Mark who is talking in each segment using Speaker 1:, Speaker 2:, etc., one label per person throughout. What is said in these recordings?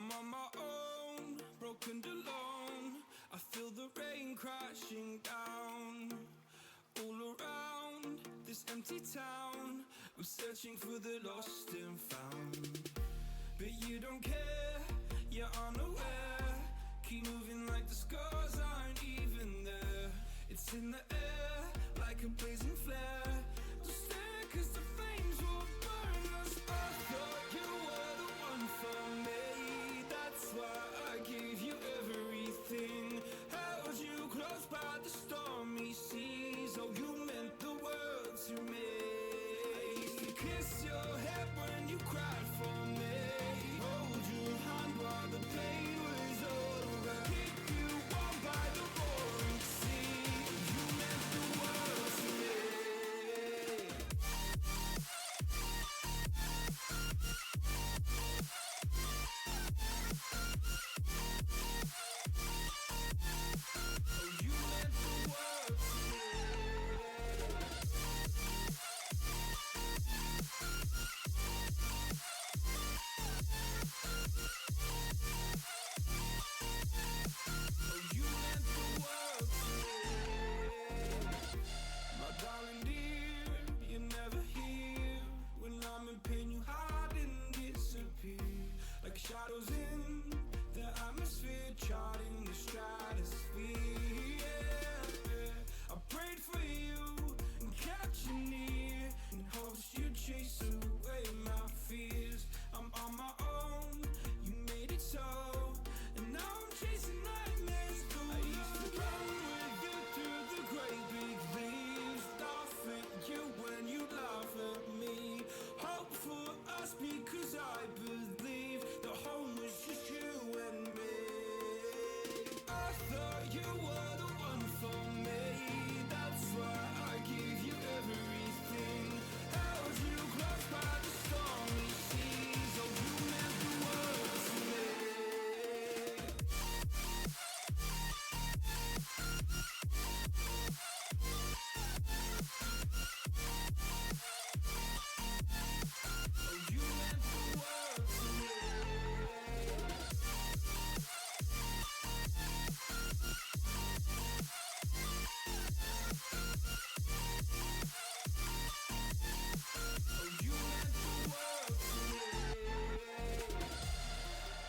Speaker 1: I'm on my own, broken and alone. I feel the rain crashing down all around this empty town. I'm searching for the lost and found, but you don't care, you're unaware. Keep moving like the scars aren't even there. It's in the air like a blazing flare. Don't stare 'cause the flames will burn us. I thought you were the one for me. That's why I gave you everything. Held you close by the stormy seas. Oh, you meant the world to me. I used to kiss your head when you cried for me. Hold your hand while the pain was over. Keep you warm by the roaring sea. You meant the world to me. Oh, you meant the world to me. Oh, you meant the world to me. My darling dear, you're never here. When I'm in pain, you hide and disappear. Like shadows in the atmosphere, charting the stratosphere. Yeah. I prayed for you and kept you near, in hopes you'd chase away my fears. I'm on my own, you made it so, and now I'm chasing nightmares through. I used to run with you through the great big leaves, laugh at you when you laugh at me. Hope for us because I believe the home was just you and me. I thought you were the one for me. That's why I gave you everything. Held you close by the stormy seas. Oh, you meant the world to me. Oh, you meant the world to me. Oh, you meant the world to me.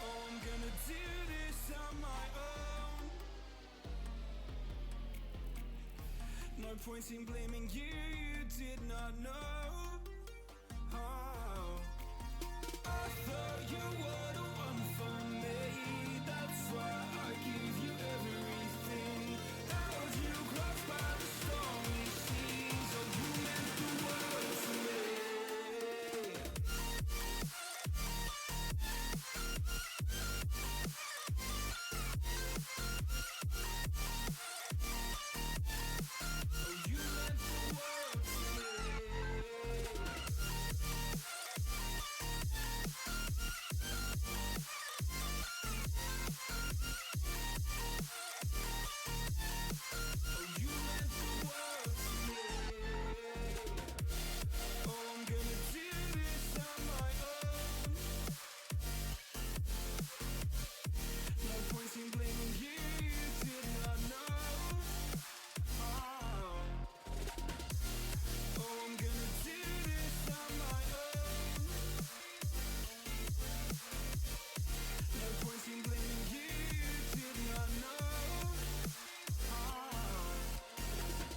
Speaker 1: Oh, I'm gonna do this on my own. No point in blaming you, you did not know. Oh, I thought you were the one for me. That's why I gave you everything. Held you close by the stormy seas. Oh, you meant the world to me. Oh, you meant the world to me. Oh, you meant the world to me. Oh, I'm gonna do this on my own. No point in blaming you, you did not know. Oh, I'm gonna do this on my own. No point in blaming you, you did not know.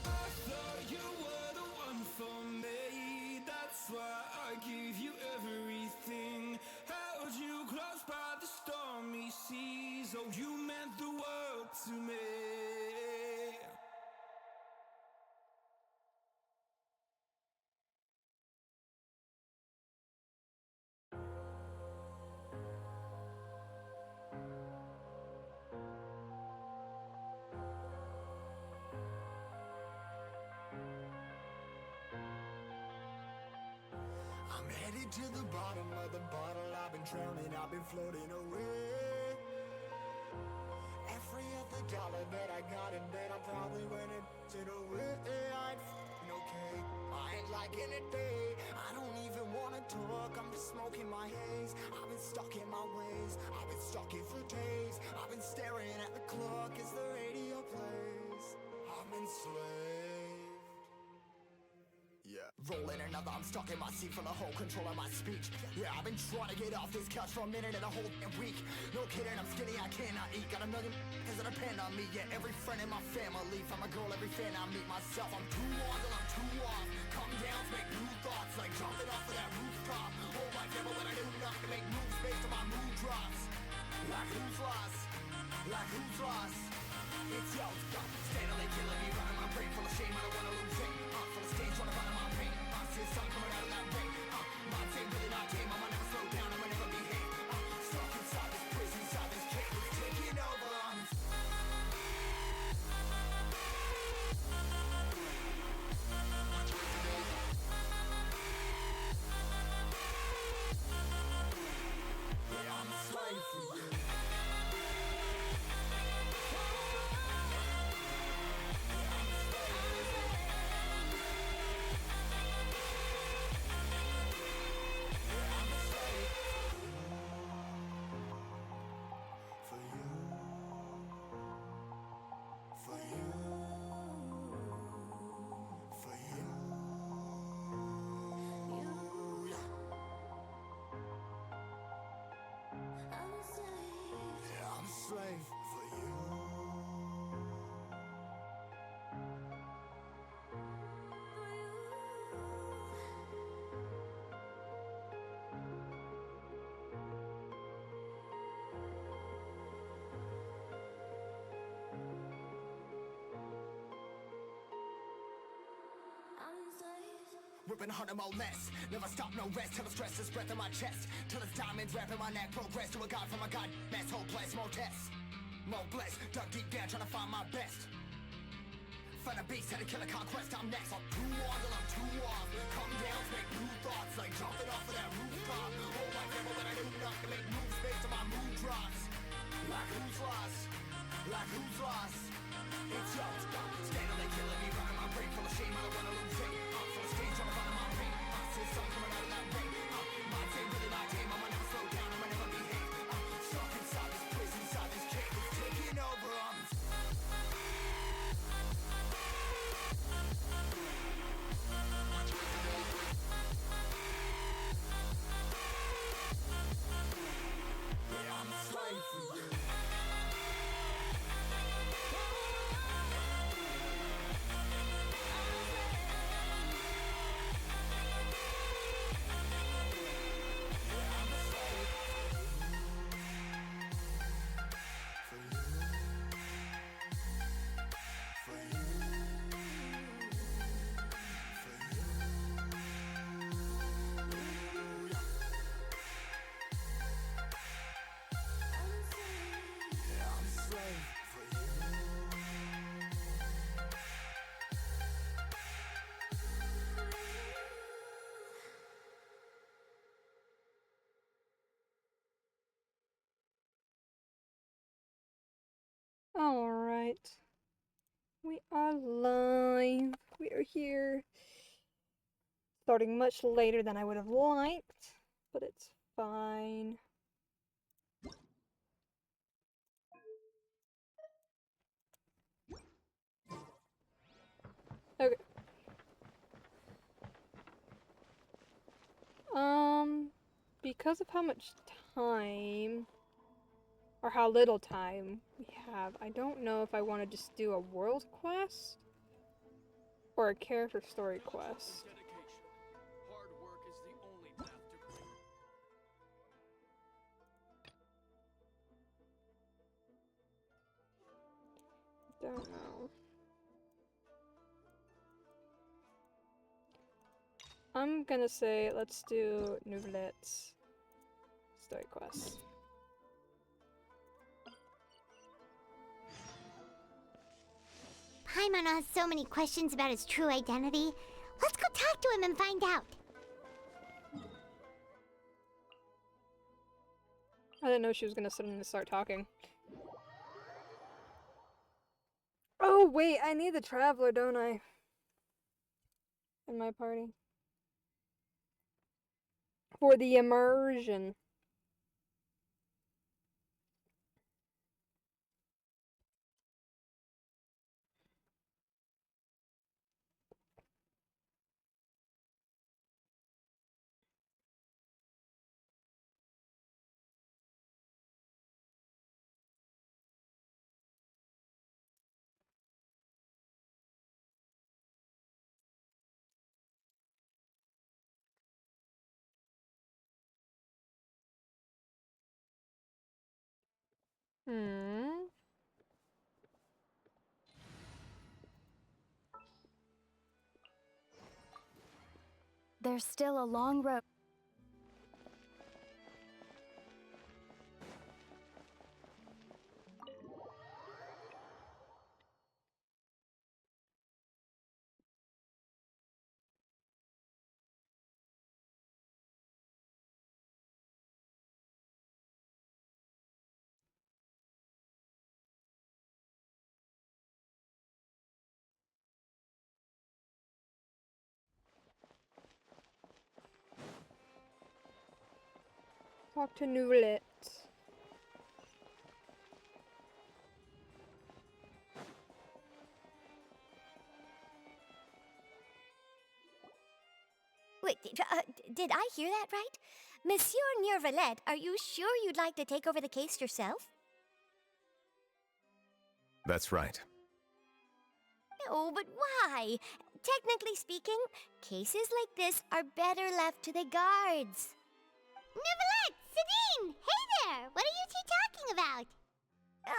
Speaker 1: I thought you were the one for me. That's why I gave you everything. Held you close by the stormy seas. Oh, you meant the world to me.
Speaker 2: I'm headed to the bottom of the bottle. I've been drowning, I've been floating away. Every other dollar that I got in bed, I probably went and it away. I ain't f***ing okay. I ain't liking it, babe. I don't even wanna took. I'm just smoking my haze. I've been stuck in my ways. I've been stuck in for days. I've been staring at the clock as the radio plays. I'm enslaved. Yeah, rolling another, I'm stuck in my seat for the whole control of my speech. Yeah, I've been trying to get off this couch for a minute and a whole week. No kidding, I'm skinny, I cannot eat. Got a million cause that depend on me. Yeah, every friend in my family, from a girl, every fan I meet myself. I'm too on till I'm too off. Come down to make new thoughts, like jumping off of that rooftop. Whole life never when I do nothing to make moves based on my mood drops. Like who's lost? Like who's lost? It's yo, steadily killing me, running my brain full of shame, I don't wanna lose it. Full of stage, trying to run my pain. See the sun coming out of that rain. My team really not tame, I'ma never slow down, I'ma never behave. Stuck inside this prison, inside this cage, it's taking over. Yeah, I'm a slave for you. Slave for you. Ripping harder, more less. Never stop, no rest. Till the stress is breath in my chest. Till it's diamonds wrapping my neck. Progress to a god from a god. Mess, hopeless, more tests. More blessed. Dug deep down, trying to find my best. Find a beast, had to kill a conquest. I'm next. I'm too on till I'm too off. Come down, make new thoughts. Like jumping off of that rooftop. Whole life never when I do nothing to make moves based on my mood drops. Like who's lost? Like who's lost? It's yo, steadily killing me, running my brain full of shame. I don't wanna lose it. Full of stage, trying to run my pain. See the sun coming out of that rain. My team really not tame. I'ma never slow down. I'ma never behave. Stuck inside this prison, inside this cage, it's taking over. Yeah, I'm a slave for you.
Speaker 3: Alright. We are live. We are here. Starting much later than I would have liked, but it's fine. Okay. Because of how much time, or how little time we have, I don't know if I want to just do a world quest or a character story quest.
Speaker 1: Hard work is the only path to
Speaker 3: Don't know. I'm gonna say let's do Nouvelette's story quest.
Speaker 4: Paimon has so many questions about his true identity. Let's go talk to him and find out.
Speaker 3: I didn't know she was gonna suddenly start talking. Oh wait, I need the Traveler, don't I? In my party. For the immersion. Hmm.
Speaker 5: There's still a long road.
Speaker 3: Talk to Nouvelette.
Speaker 6: Wait, did I hear that right? Monsieur Neurvalette, are you sure you'd like to take over the case yourself?
Speaker 7: That's right.
Speaker 6: Oh, but why? Technically speaking, cases like this are better left to the guards.
Speaker 4: Neverlet! Sidine! Hey there! What are you two talking about?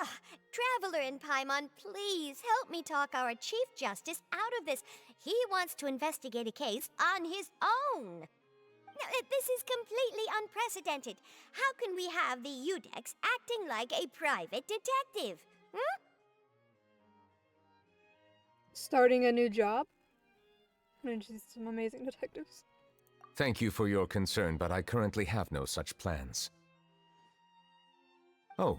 Speaker 6: Ugh, Traveler in Paimon, please help me talk our Chief Justice out of this. He wants to investigate a case on his own. Now, this is completely unprecedented. How can we have the Udex acting like a private detective? Hmm?
Speaker 3: Starting a new job? And she's some amazing detectives.
Speaker 7: Thank you for your concern, but I currently have no such plans. Oh,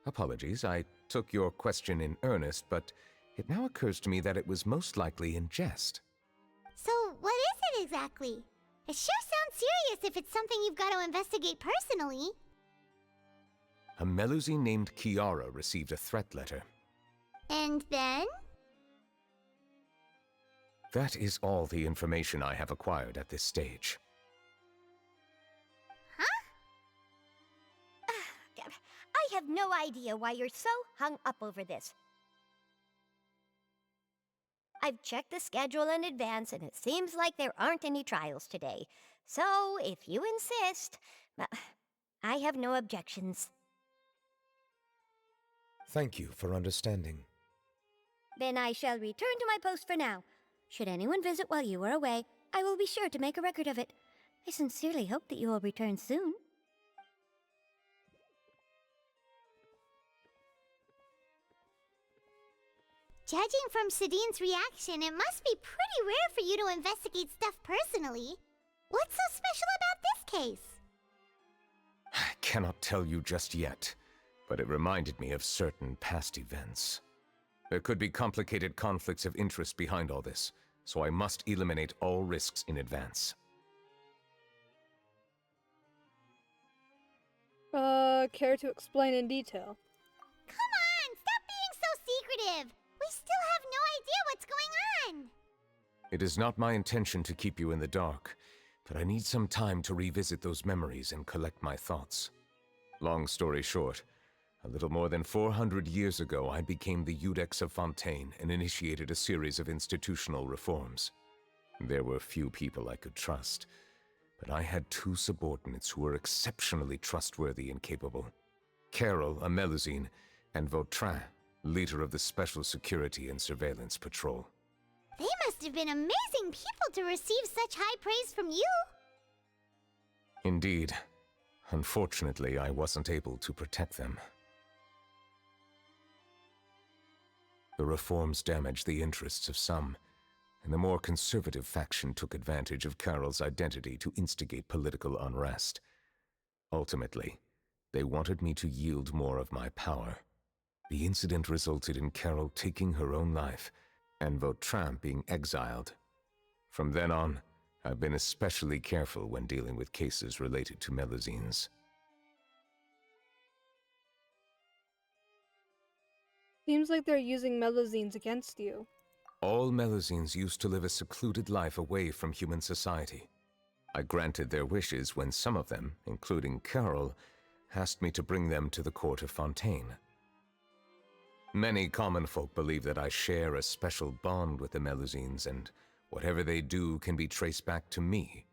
Speaker 7: apologies. I took your question in earnest, but it now occurs to me that it was most likely in jest.
Speaker 4: So, what is it exactly? It sure sounds serious if it's something you've got to investigate personally.
Speaker 7: A Melusine named Kiara received a threat letter.
Speaker 4: And then?
Speaker 7: That is all the information I have acquired at this stage.
Speaker 6: I have no idea why you're so hung up over this. I've checked the schedule in advance, and it seems like there aren't any trials today. So, if you insist, I have no objections.
Speaker 7: Thank you for understanding.
Speaker 6: Then I shall return to my post for now. Should anyone visit while you are away, I will be sure to make a record of it. I sincerely hope that you will return soon.
Speaker 4: Judging from Sidine's reaction, it must be pretty rare for you to investigate stuff personally. What's so special about this case?
Speaker 7: I cannot tell you just yet, but it reminded me of certain past events. There could be complicated conflicts of interest behind all this, so I must eliminate all risks in advance.
Speaker 3: Care to explain in detail?
Speaker 4: Come on, stop being so secretive! We still have no idea what's going on!
Speaker 7: It is not my intention to keep you in the dark, but I need some time to revisit those memories and collect my thoughts. Long story short, a little more than 400 years ago, I became the Udex of Fontaine and initiated a series of institutional reforms. There were few people I could trust, but I had two subordinates who were exceptionally trustworthy and capable. Carol, a Melusine, and Vautrin, leader of the Special Security and Surveillance Patrol.
Speaker 4: They must have been amazing people to receive such high praise from you!
Speaker 7: Indeed. Unfortunately, I wasn't able to protect them. The reforms damaged the interests of some, and the more conservative faction took advantage of Carol's identity to instigate political unrest. Ultimately, they wanted me to yield more of my power. The incident resulted in Carol taking her own life, and Vautrin being exiled. From then on, I've been especially careful when dealing with cases related to Melusines.
Speaker 3: Seems like they're using Melusines against you.
Speaker 7: All Melusines used to live a secluded life away from human society. I granted their wishes when some of them, including Carol, asked me to bring them to the court of Fontaine. Many common folk believe that I share a special bond with the Melusines, and whatever they do can be traced back to me.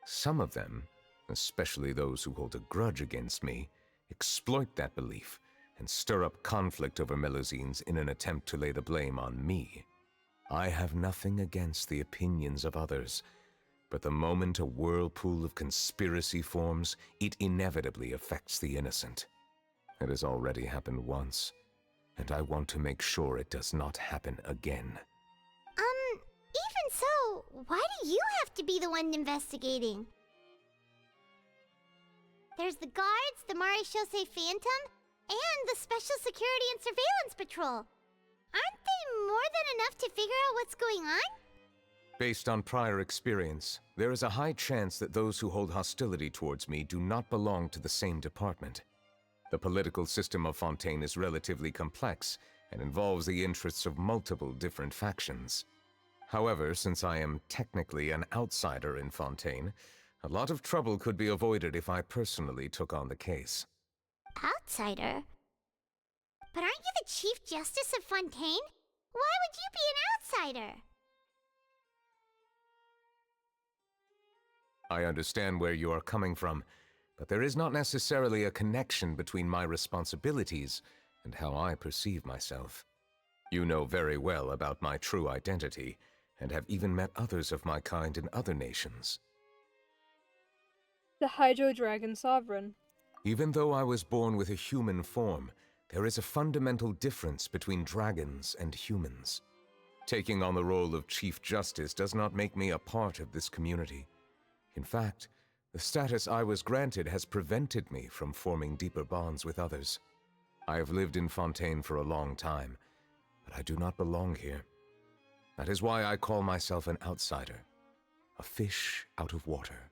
Speaker 7: Some of them, especially those who hold a grudge against me, exploit that belief and stir up conflict over Melusines in an attempt to lay the blame on me. I have nothing against the opinions of others, but the moment a whirlpool of conspiracy forms, it inevitably affects the innocent. It has already happened once, and I want to make sure it does not happen again.
Speaker 4: Even so, why do you have to be the one investigating? There's the guards, the Marechaussee Phantom, and the Special Security and Surveillance Patrol. Aren't they more than enough to figure out what's going on?
Speaker 7: Based on prior experience, there is a high chance that those who hold hostility towards me do not belong to the same department. The political system of Fontaine is relatively complex and involves the interests of multiple different factions. However, since I am technically an outsider in Fontaine, a lot of trouble could be avoided if I personally took on the case.
Speaker 4: Outsider? But aren't you the Chief Justice of Fontaine? Why would you be an outsider?
Speaker 7: I understand where you are coming from, but there is not necessarily a connection between my responsibilities and how I perceive myself. You know very well about my true identity, and have even met others of my kind in other nations.
Speaker 3: The Hydro Dragon Sovereign.
Speaker 7: Even though I was born with a human form, there is a fundamental difference between dragons and humans. Taking on the role of Chief Justice does not make me a part of this community. In fact, the status I was granted has prevented me from forming deeper bonds with others. I have lived in Fontaine for a long time, but I do not belong here. That is why I call myself an outsider, a fish out of water.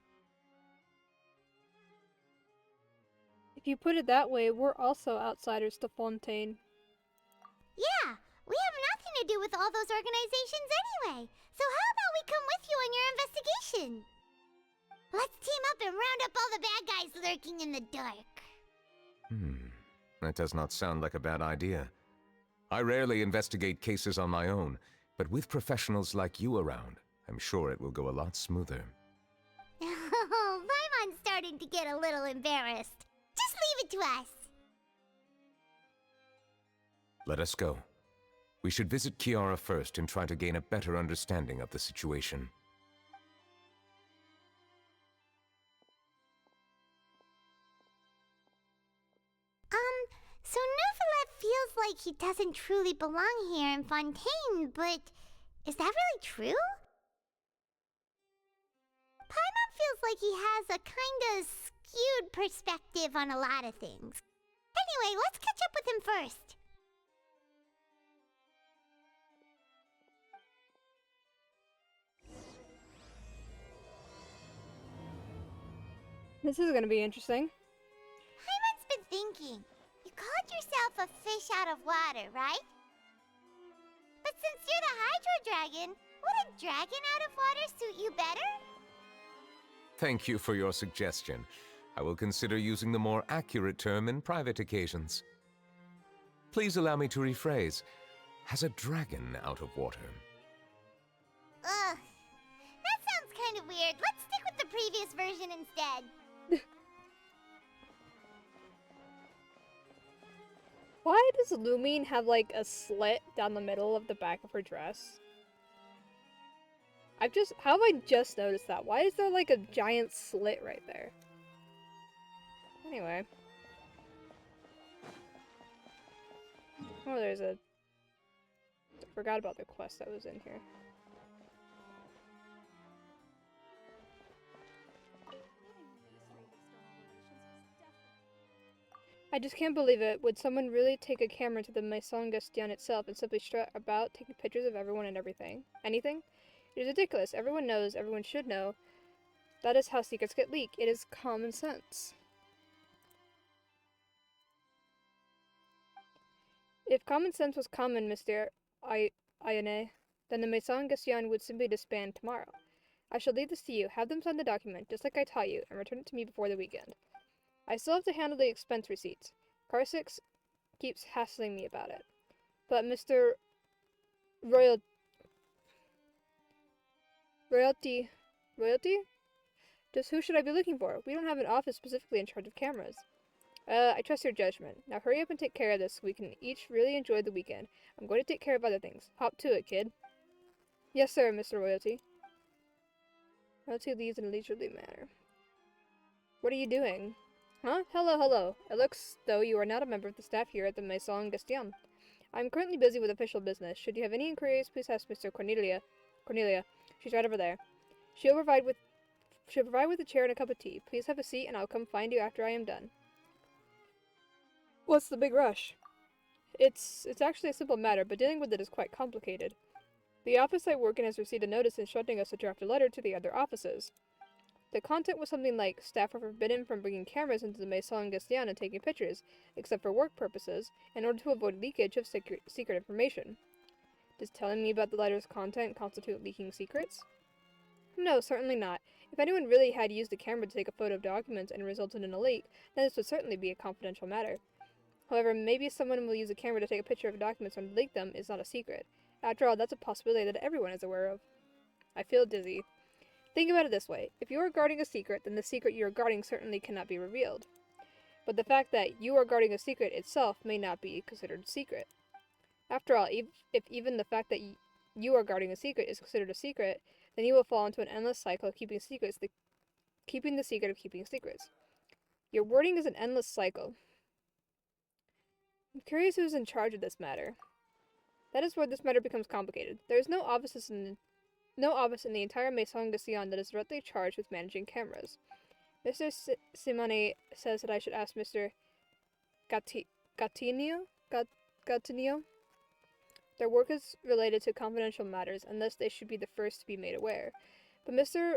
Speaker 3: If you put it that way, we're also outsiders to Fontaine.
Speaker 4: Yeah, we have nothing to do with all those organizations anyway. So how about we come with you on your investigation? Let's team up and round up all the bad guys lurking in the dark.
Speaker 7: That does not sound like a bad idea. I rarely investigate cases on my own, but with professionals like you around, I'm sure it will go a lot smoother.
Speaker 4: Oh, Paimon's starting to get a little embarrassed. Just leave it to us.
Speaker 7: Let us go. We should visit Kiara first and try to gain a better understanding of the situation.
Speaker 4: So Neuvillette feels like he doesn't truly belong here in Fontaine, but is that really true? Paimon feels like he has a kinda skewed perspective on a lot of things. Anyway, let's catch up with him first.
Speaker 3: This is gonna be interesting.
Speaker 4: Paimon's been thinking. You called yourself a fish out of water, right? But since you're the Hydro Dragon, would a dragon out of water suit you better?
Speaker 7: Thank you for your suggestion. I will consider using the more accurate term in private occasions. Please allow me to rephrase. Has a dragon out of water?
Speaker 4: Ugh. That sounds kind of weird. Let's stick with the previous version instead.
Speaker 3: Why does Lumine have like a slit down the middle of the back of her dress? How have I just noticed that? Why is there like a giant slit right there? Anyway. Oh, there's a... I forgot about the quest that was in here. I just can't believe it. Would someone really take a camera to the Maison Gaston itself and simply strut about taking pictures of everyone and everything? Anything? It is ridiculous. Everyone knows, everyone should know. That is how secrets get leaked. It is common sense. If common sense was common, Mr. Ayane, then the Maison Gassion would simply disband tomorrow. I shall leave this to you. Have them sign the document, just like I taught you, and return it to me before the weekend. I still have to handle the expense receipts. Karsix keeps hassling me about it. But Mr. Royalty? Just who should I be looking for? We don't have an office specifically in charge of cameras. I trust your judgment. Now hurry up and take care of this so we can each really enjoy the weekend. I'm going to take care of other things. Hop to it, kid. Yes, sir, Mr. Royalty. Royalty leaves in a leisurely manner. What are you doing? Huh? Hello. It looks though you are not a member of the staff here at the Maison Gastion. I'm currently busy with official business. Should you have any inquiries, please ask Mr. Cornelia. She's right over there. She'll provide with a chair and a cup of tea. Please have a seat and I'll come find you after I am done. What's the big rush? It's actually a simple matter, but dealing with it is quite complicated. The office I work in has received a notice instructing us to draft a letter to the other offices. The content was something like, staff are forbidden from bringing cameras into the Maison Gastion and taking pictures, except for work purposes, in order to avoid leakage of secret information. Does telling me about the letter's content constitute leaking secrets? No, certainly not. If anyone really had used a camera to take a photo of documents and resulted in a leak, then this would certainly be a confidential matter. However, maybe someone will use a camera to take a picture of documents and leak them is not a secret. After all, that's a possibility that everyone is aware of. I feel dizzy. Think about it this way. If you are guarding a secret, then the secret you are guarding certainly cannot be revealed. But the fact that you are guarding a secret itself may not be considered secret. After all, if even the fact that you are guarding a secret is considered a secret, then you will fall into an endless cycle of keeping secrets, keeping the secret of keeping secrets. Your wording is an endless cycle. I'm curious who's in charge of this matter. That is where this matter becomes complicated. There is no office in the entire Maison Gassion that is directly charged with managing cameras. Mr. Simone says that I should ask Mr. Gattinio? Their work is related to confidential matters, and thus they should be the first to be made aware. But Mr.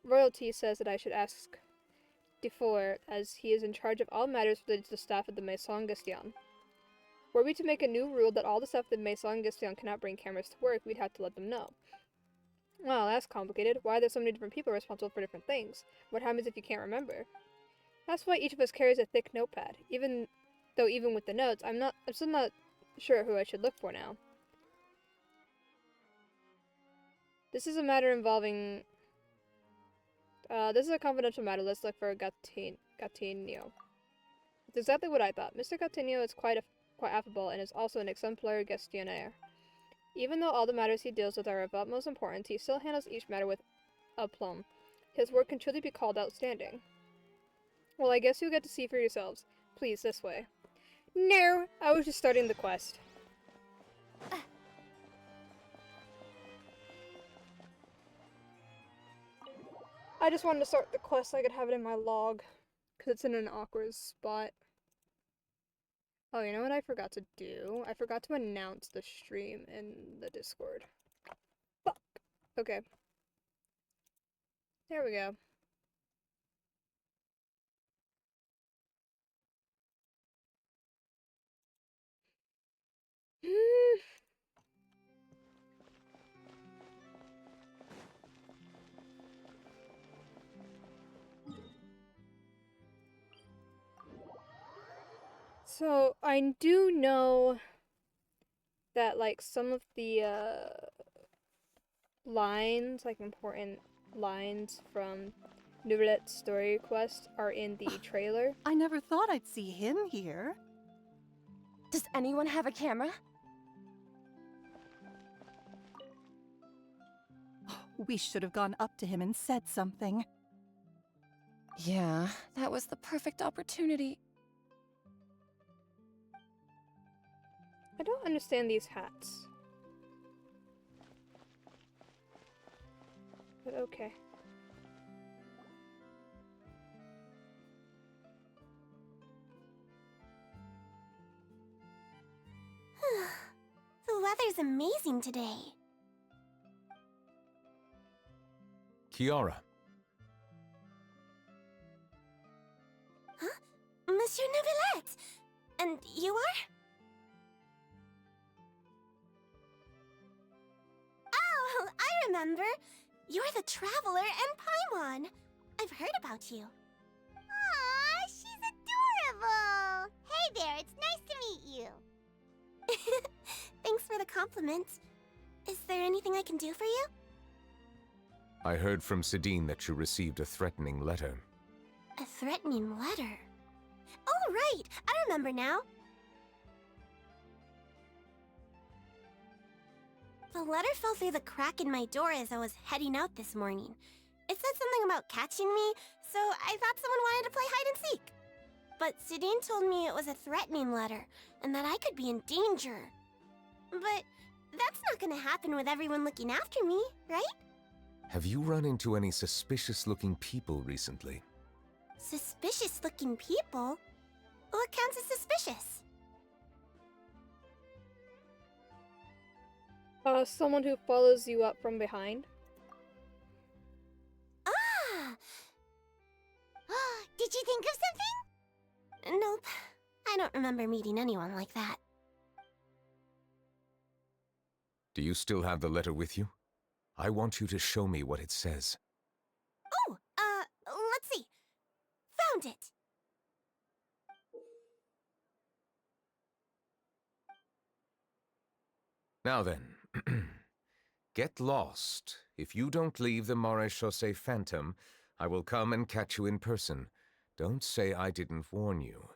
Speaker 3: Royalty says that I should ask Dufour, as he is in charge of all matters related to the staff of the Maison Gastion. Were we to make a new rule that all the staff of the Maison Gastion cannot bring cameras to work, we'd have to let them know. Well, that's complicated. Why are there so many different people responsible for different things? What happens if you can't remember? That's why each of us carries a thick notepad. Even with the notes, I'm still not sure who I should look for now. This is a matter involving... this is a confidential matter. Let's look for Gattinio. It's exactly what I thought. Mr. Gattinio is quite affable and is also an exemplary gestionnaire. Even though all the matters he deals with are of utmost importance, he still handles each matter with aplomb. His work can truly be called outstanding. Well, I guess you'll get to see for yourselves. Please, this way. No, I was just starting the quest. I just wanted to start the quest so I could have it in my log, because it's in an awkward spot. Oh, you know what I forgot to do? I forgot to announce the stream in the Discord. Fuck! Okay. There we go. So, I do know that, like, some of the, lines, like, important lines from Nourette's story quest are in the trailer.
Speaker 8: I never thought I'd see him here.
Speaker 9: Does anyone have a camera?
Speaker 8: We should have gone up to him and said something.
Speaker 9: Yeah, that was the perfect opportunity.
Speaker 3: I don't understand these hats. But okay.
Speaker 4: The weather's amazing today.
Speaker 7: Kiara.
Speaker 6: Huh? Monsieur Neuvillette! And you are? Oh, I remember. You're the Traveler and Paimon. I've heard about you.
Speaker 4: Aw, she's adorable! Hey there, it's nice to meet you.
Speaker 6: Thanks for the compliment. Is there anything I can do for you?
Speaker 7: I heard from Sidine that you received a threatening letter.
Speaker 6: A threatening letter? Oh, right! I remember now. The letter fell through the crack in my door as I was heading out this morning. It said something about catching me, so I thought someone wanted to play hide and seek. But Sidine told me it was a threatening letter, and that I could be in danger. But that's not gonna happen with everyone looking after me, right?
Speaker 7: Have you run into any suspicious-looking people recently?
Speaker 6: Suspicious-looking people? What counts as suspicious?
Speaker 3: Someone who follows you up from behind.
Speaker 6: Ah!
Speaker 4: Did you think of something?
Speaker 6: Nope. I don't remember meeting anyone like that.
Speaker 7: Do you still have the letter with you? I want you to show me what it says.
Speaker 6: Oh, let's see. Found it.
Speaker 7: Now then, get lost. If you don't leave the Maréchaussée Phantom, I will come and catch you in person. Don't say I didn't warn you.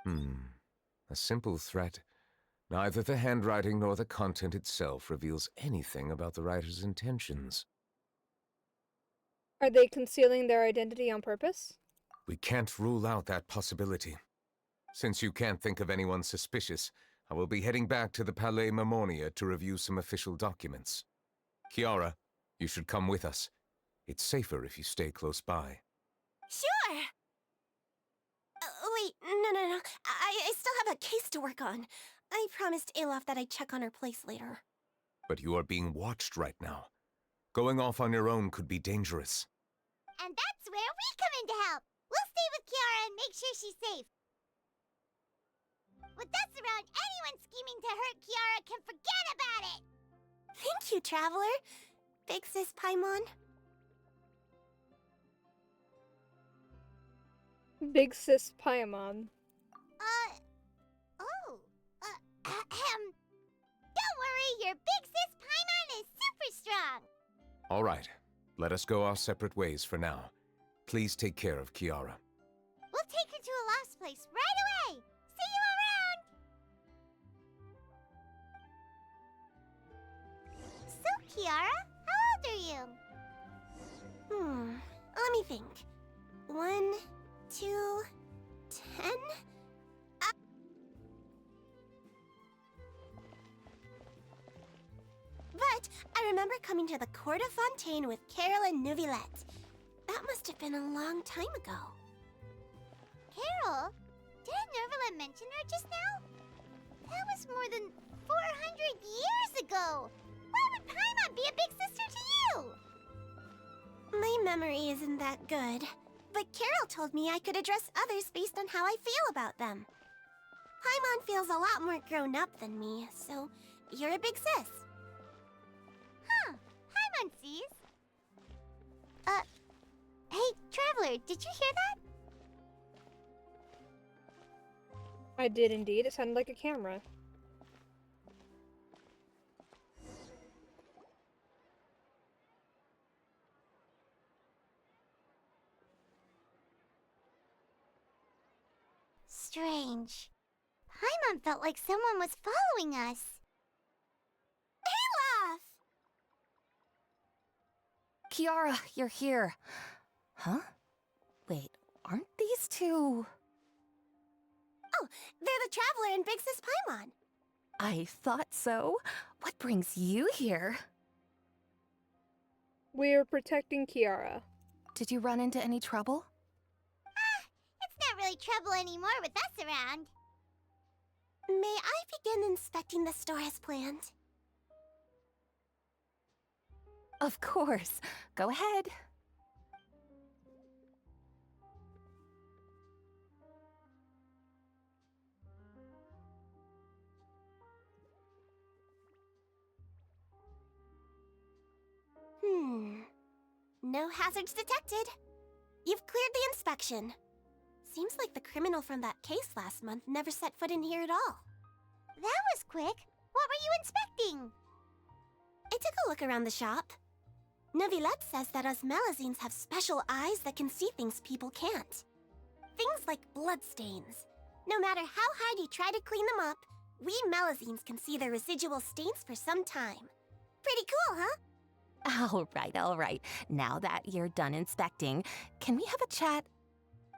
Speaker 7: A simple threat. Neither the handwriting nor the content itself reveals anything about the writer's intentions.
Speaker 3: Are they concealing their identity on purpose?
Speaker 7: We can't rule out that possibility. Since you can't think of anyone suspicious, I will be heading back to the Palais Mermonia to review some official documents. Kiara, you should come with us. It's safer if you stay close by.
Speaker 6: Sure! Wait, no. I still have a case to work on. I promised Alof that I'd check on her place later.
Speaker 7: But you are being watched right now. Going off on your own could be dangerous.
Speaker 4: And that's where we come in to help. We'll stay with Kiara and make sure she's safe. With us around, anyone scheming to hurt Kiara can forget about it!
Speaker 6: Thank you, Traveler. Big Sis Paimon.
Speaker 3: Big Sis Paimon.
Speaker 4: Don't worry, your Big Sis Paimon is super strong!
Speaker 7: All right, let us go our separate ways for now. Please take care of Kiara.
Speaker 4: We'll take her to a lost place right away! See you around! So, Kiara, how old are you?
Speaker 6: Let me think. 1, 2, 10? But I remember coming to the Court of Fontaine with Carol and Neuvillette. That must have been a long time ago.
Speaker 4: Carol? Didn't Neuvillette mention her just now? That was more than 400 years ago! Why would Paimon be a big sister to you?
Speaker 6: My memory isn't that good, but Carol told me I could address others based on how I feel about them. Paimon feels a lot more grown up than me, so you're a big sis.
Speaker 4: Huh. Paimon sees. Hey, Traveler, did you hear that?
Speaker 3: I did indeed. It sounded like a camera.
Speaker 4: Strange. Paimon felt like someone was following us.
Speaker 6: Olaf!
Speaker 5: Kiara, you're here. Huh? Wait, aren't these two...
Speaker 6: Oh, they're the Traveler and Big Sis Paimon.
Speaker 5: I thought so. What brings you here?
Speaker 3: We're protecting Kiara.
Speaker 5: Did you run into any trouble?
Speaker 4: It's not really trouble anymore with us around.
Speaker 6: May I begin inspecting the store as planned?
Speaker 5: Of course. Go ahead.
Speaker 6: No hazards detected. You've cleared the inspection. Seems like the criminal from that case last month never set foot in here at all.
Speaker 4: That was quick. What were you inspecting?
Speaker 6: I took a look around the shop. Neuvillette says that us Melazines have special eyes that can see things people can't. Things like bloodstains. No matter how hard you try to clean them up, we Melazines can see their residual stains for some time. Pretty cool, huh?
Speaker 5: All right. Now that you're done inspecting, can we have a chat?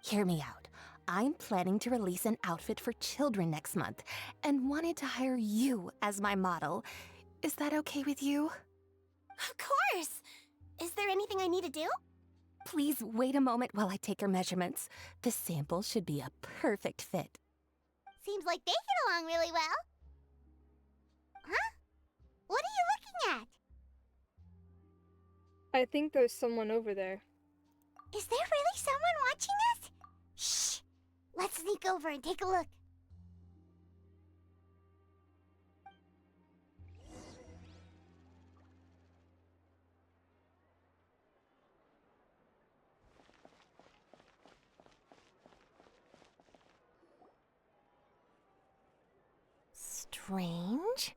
Speaker 5: Hear me out. I'm planning to release an outfit for children next month and wanted to hire you as my model. Is that okay with you?
Speaker 6: Of course! Is there anything I need to do?
Speaker 5: Please wait a moment while I take your measurements. The sample should be a perfect fit.
Speaker 4: Seems like they get along really well. Huh? What are you looking at?
Speaker 3: I think there's someone over there.
Speaker 4: Is there really someone watching us? Shh! Let's sneak over and take a look.
Speaker 6: Strange.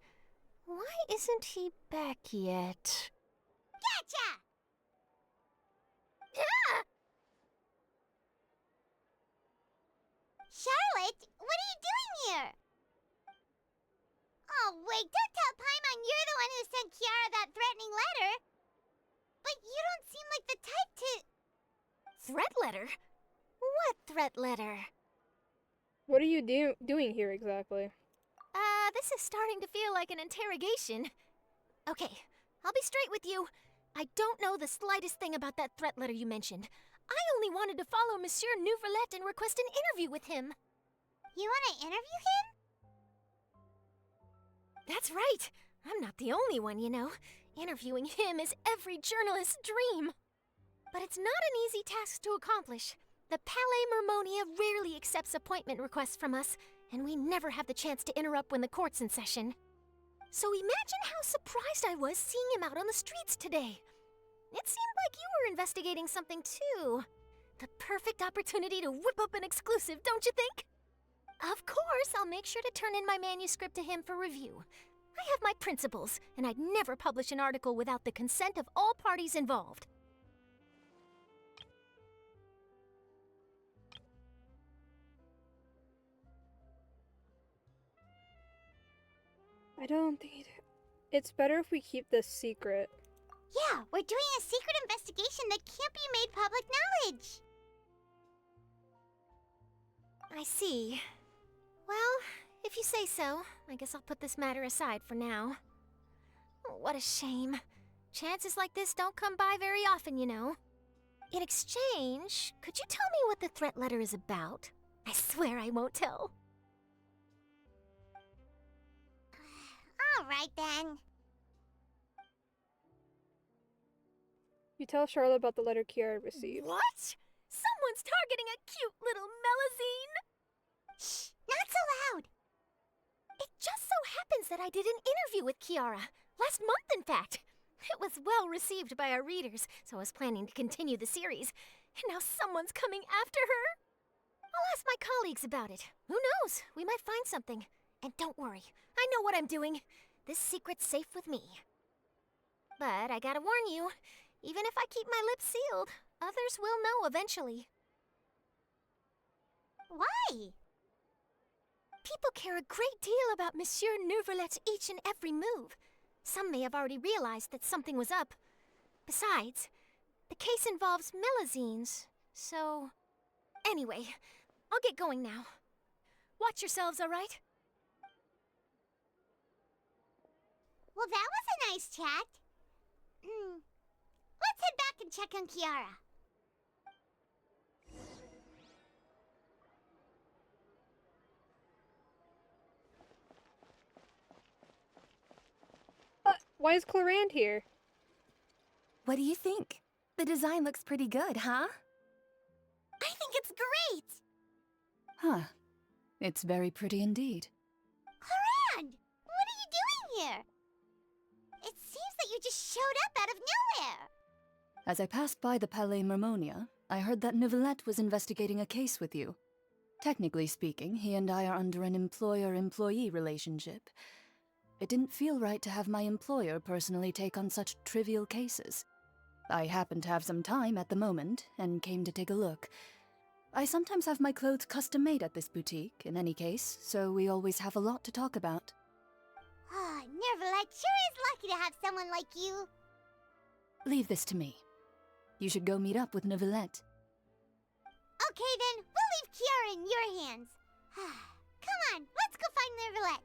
Speaker 6: Why isn't he back yet?
Speaker 4: Gotcha!
Speaker 6: Ah!
Speaker 4: Charlotte, what are you doing here? Oh, wait, don't tell Paimon you're the one who sent Kiara that threatening letter. But you don't seem like the type to...
Speaker 6: Threat letter? What threat letter?
Speaker 3: What are you doing here exactly?
Speaker 6: This is starting to feel like an interrogation. Okay, I'll be straight with you. I don't know the slightest thing about that threat letter you mentioned. I only wanted to follow Monsieur Neuvillette and request an interview with him.
Speaker 4: You want to interview him?
Speaker 6: That's right. I'm not the only one, you know. Interviewing him is every journalist's dream. But it's not an easy task to accomplish. The Palais Mermonia rarely accepts appointment requests from us, and we never have the chance to interrupt when the court's in session. So imagine how surprised I was seeing him out on the streets today. It seemed like you were investigating something too. The perfect opportunity to whip up an exclusive, don't you think? Of course, I'll make sure to turn in my manuscript to him for review. I have my principles, and I'd never publish an article without the consent of all parties involved.
Speaker 3: I don't think it's better if we keep this secret.
Speaker 4: Yeah, we're doing a secret investigation that can't be made public knowledge.
Speaker 6: I see. Well, if you say so, I guess I'll put this matter aside for now. What a shame. Chances like this don't come by very often, you know. In exchange, could you tell me what the threat letter is about? I swear I won't tell.
Speaker 4: All right, then.
Speaker 3: You tell Charlotte about the letter Kiara received.
Speaker 6: What? Someone's targeting a cute little Melazine?
Speaker 4: Shh, not so loud.
Speaker 6: It just so happens that I did an interview with Kiara. Last month, in fact. It was well received by our readers, so I was planning to continue the series. And now someone's coming after her. I'll ask my colleagues about it. Who knows? We might find something. And don't worry, I know what I'm doing. This secret's safe with me. But I gotta warn you, even if I keep my lips sealed, others will know eventually.
Speaker 4: Why?
Speaker 6: People care a great deal about Monsieur Neuvillette's each and every move. Some may have already realized that something was up. Besides, the case involves Melazines, so... Anyway, I'll get going now. Watch yourselves, all right?
Speaker 4: Well, that was a nice chat. Let's head back and check on Kiara.
Speaker 3: Why is Clorand here?
Speaker 5: What do you think? The design looks pretty good, huh?
Speaker 4: I think it's great!
Speaker 8: Huh. It's very pretty indeed.
Speaker 4: Clarand! What are you doing here? It seems that you just showed up out of nowhere!
Speaker 8: As I passed by the Palais Mermonia, I heard that Neuvillette was investigating a case with you. Technically speaking, he and I are under an employer-employee relationship. It didn't feel right to have my employer personally take on such trivial cases. I happened to have some time at the moment, and came to take a look. I sometimes have my clothes custom-made at this boutique, in any case, so we always have a lot to talk about.
Speaker 4: Ah, Neuvillette sure is lucky to have someone like you.
Speaker 8: Leave this to me. You should go meet up with Neuvillette.
Speaker 4: Okay then, we'll leave Kiara in your hands. Come on, let's go find Neuvillette.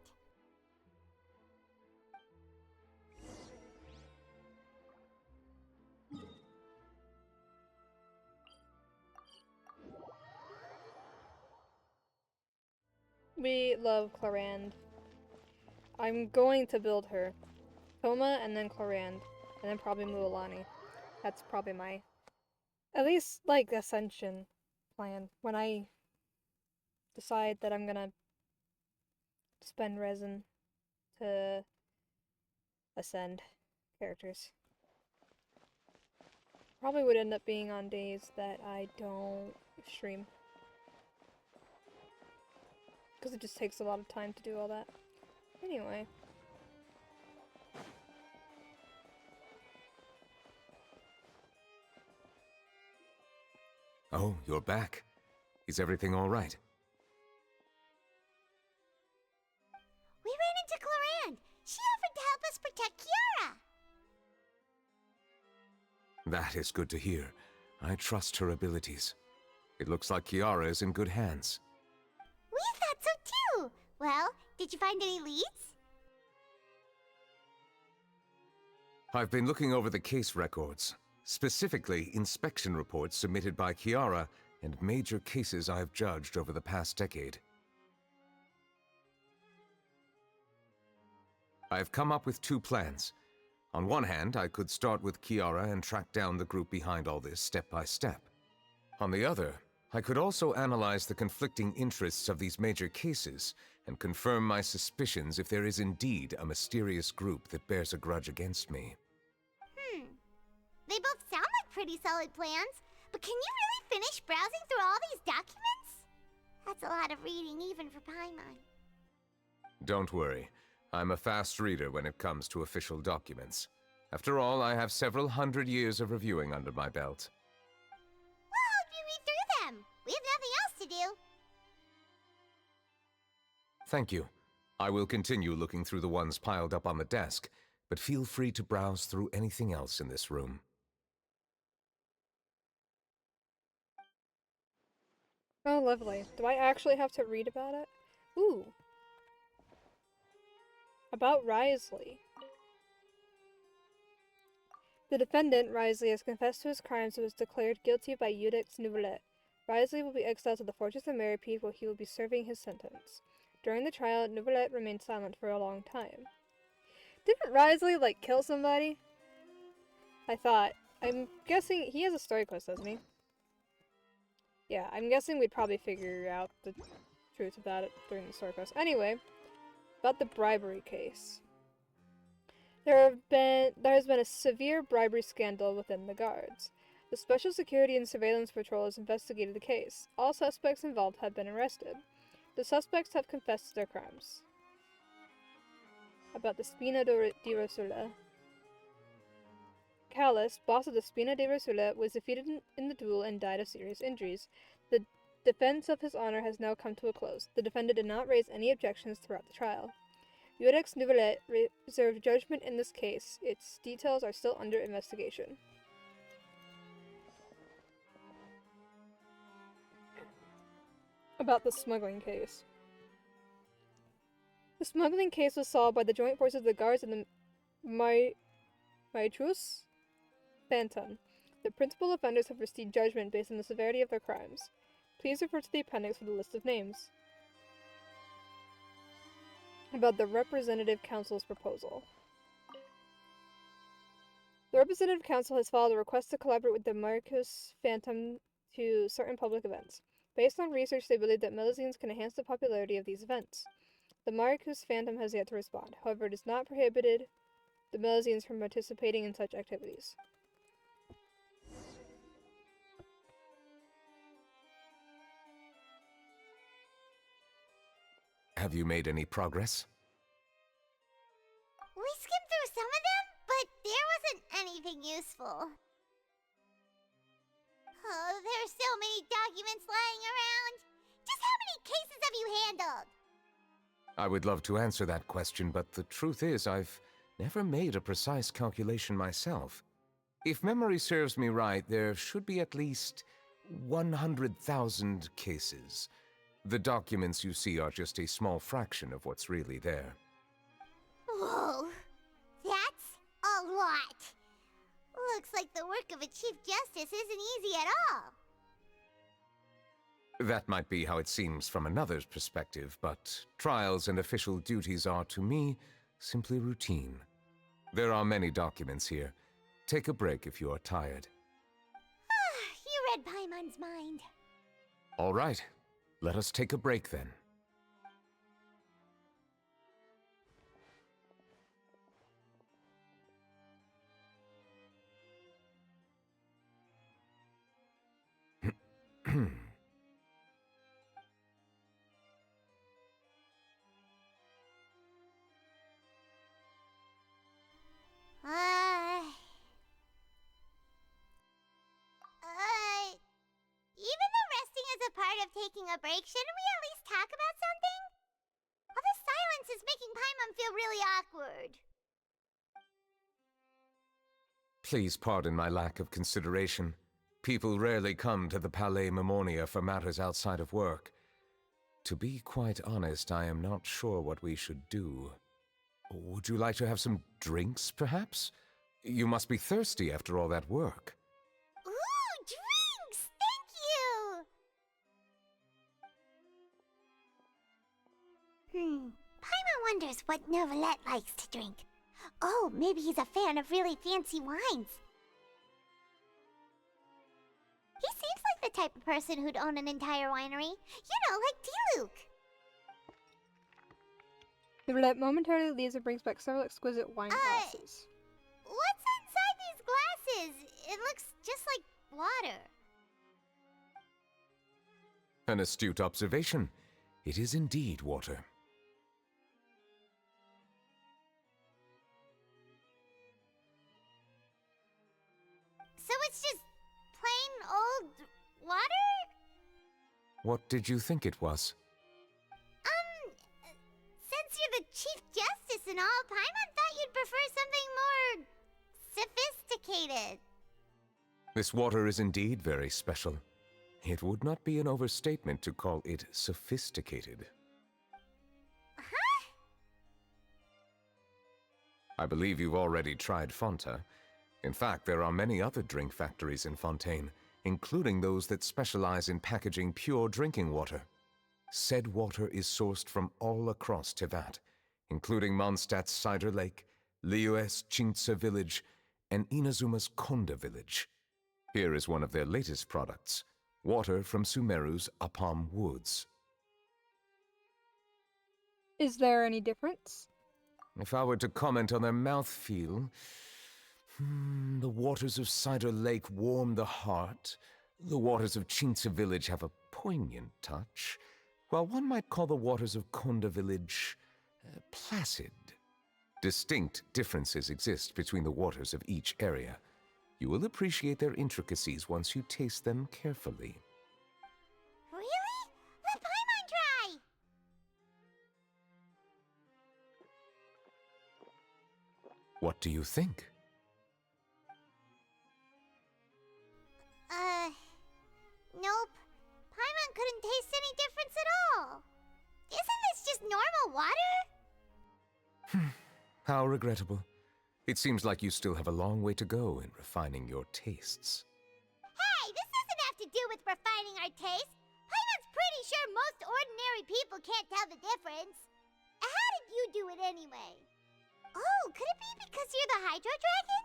Speaker 3: We love Clarand. I'm going to build her. Toma and then Clarand. And then probably Mualani. That's probably my, at least, like, ascension plan. When I decide that I'm gonna spend resin to ascend characters. Probably would end up being on days that I don't stream. Because it just takes a lot of time to do all that. Anyway.
Speaker 7: Oh, you're back. Is everything all right?
Speaker 4: We ran into Clarand. She offered to help us protect Kiara.
Speaker 7: That is good to hear. I trust her abilities. It looks like Kiara is in good hands.
Speaker 4: We thought so too. Well, did you find any leads?
Speaker 7: I've been looking over the case records, specifically inspection reports submitted by Kiara and major cases I've judged over the past decade. I've come up with two plans. On one hand, I could start with Kiara and track down the group behind all this step by step. On the other, I could also analyze the conflicting interests of these major cases and confirm my suspicions if there is indeed a mysterious group that bears a grudge against me.
Speaker 4: They both sound like pretty solid plans, but can you really finish browsing through all these documents? That's a lot of reading even for Paimon.
Speaker 7: Don't worry. I'm a fast reader when it comes to official documents. After all, I have several hundred years of reviewing under my belt.
Speaker 4: We'll help you read through them. We have nothing else to do.
Speaker 7: Thank you. I will continue looking through the ones piled up on the desk, but feel free to browse through anything else in this room.
Speaker 3: Oh, lovely. Do I actually have to read about it? Ooh. About Wriothesley. The defendant, Wriothesley, has confessed to his crimes and was declared guilty by Iudex Neuvillette. Wriothesley will be exiled to the Fortress of Meripede where he will be serving his sentence. During the trial, Neuvillette remained silent for a long time. Didn't Wriothesley, like, kill somebody? I thought. I'm guessing he has a story quest, doesn't he? Yeah, I'm guessing we'd probably figure out the truth about it during the story quest. Anyway, about the bribery case. There has been a severe bribery scandal within the guards. The Special Security and Surveillance Patrol has investigated the case. All suspects involved have been arrested. The suspects have confessed to their crimes. About the Spina di Rosula. Callus, boss of the Spina di Rosula, was defeated in the duel and died of serious injuries. The defense of his honor has now come to a close. The defendant did not raise any objections throughout the trial. Iudex Neuvillette reserved judgment in this case. Its details are still under investigation. About the smuggling case. The smuggling case was solved by the joint forces of the guards and the Maetrus Phantom. The principal offenders have received judgment based on the severity of their crimes. Please refer to the appendix for the list of names. About the Representative Council's proposal. The Representative Council has filed a request to collaborate with the Marcus Phantom to certain public events. Based on research, they believe that melazines can enhance the popularity of these events. The Marcus Phantom has yet to respond. However, it has not prohibited the melazines from participating in such activities.
Speaker 7: Have you made any progress?
Speaker 4: We skimmed through some of them, but there wasn't anything useful. Oh, there's so many documents lying around. Just how many cases have you handled?
Speaker 7: I would love to answer that question, but the truth is I've never made a precise calculation myself. If memory serves me right, there should be at least 100,000 cases. The documents you see are just a small fraction of what's really there.
Speaker 4: Whoa, that's a lot. Looks like the work of a Chief Justice isn't easy at all.
Speaker 7: That might be how it seems from another's perspective, but trials and official duties are, to me, simply routine. There are many documents here. Take a break if you are tired.
Speaker 4: You read Paimon's mind.
Speaker 7: All right. Let us take a break then.
Speaker 4: Even though resting is a part of taking a break, shouldn't we at least talk about something? All this silence is making Paimon feel really awkward.
Speaker 7: Please pardon my lack of consideration. People rarely come to the Palais Mermonia for matters outside of work. To be quite honest, I am not sure what we should do. Would you like to have some drinks, perhaps? You must be thirsty after all that work.
Speaker 4: Ooh, drinks! Thank you! Paimon wonders what Novelette likes to drink. Oh, maybe he's a fan of really fancy wines. He seems like the type of person who'd own an entire winery. You know, like T-Luke.
Speaker 3: The roulette momentarily leaves and brings back several exquisite wine glasses.
Speaker 4: What's inside these glasses? It looks just like water.
Speaker 7: An astute observation. It is indeed water.
Speaker 4: So it's just plain old water?
Speaker 7: What did you think it was?
Speaker 4: Since you're the Chief Justice and all, Paimon thought you'd prefer something more sophisticated.
Speaker 7: This water is indeed very special. It would not be an overstatement to call it sophisticated.
Speaker 4: Huh?
Speaker 7: I believe you've already tried Fonta. In fact, there are many other drink factories in Fontaine, including those that specialize in packaging pure drinking water. Said water is sourced from all across Tevat, including Mondstadt's Cider Lake, Liyue's Chintsa Village, and Inazuma's Konda Village. Here is one of their latest products, water from Sumeru's Apam Woods.
Speaker 3: Is there any difference?
Speaker 7: If I were to comment on their mouthfeel, the waters of Cider Lake warm the heart. The waters of Chintsa Village have a poignant touch, while one might call the waters of Konda Village placid. Distinct differences exist between the waters of each area. You will appreciate their intricacies once you taste them carefully.
Speaker 4: Really? Let Paimon try!
Speaker 7: What do you think?
Speaker 4: Nope. Paimon couldn't taste any difference at all. Isn't this just normal water?
Speaker 7: How regrettable. It seems like you still have a long way to go in refining your tastes.
Speaker 4: Hey, this doesn't have to do with refining our taste. Paimon's pretty sure most ordinary people can't tell the difference. How did you do it anyway? Oh, could it be because you're the Hydro Dragon?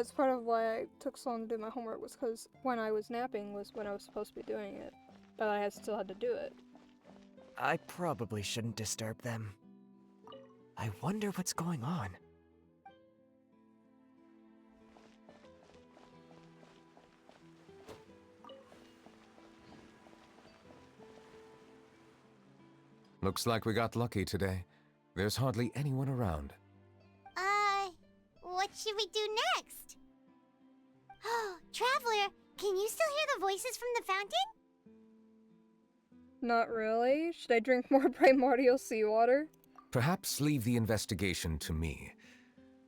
Speaker 3: It's part of why I took so long to do my homework was because when I was napping was when I was supposed to be doing it, but I still had to do it.
Speaker 10: I probably shouldn't disturb them. I wonder what's going on.
Speaker 7: Looks like we got lucky today. There's hardly anyone around.
Speaker 4: What should we do next? Oh, Traveler, can you still hear the voices from the fountain?
Speaker 3: Not really. Should I drink more primordial seawater?
Speaker 7: Perhaps leave the investigation to me.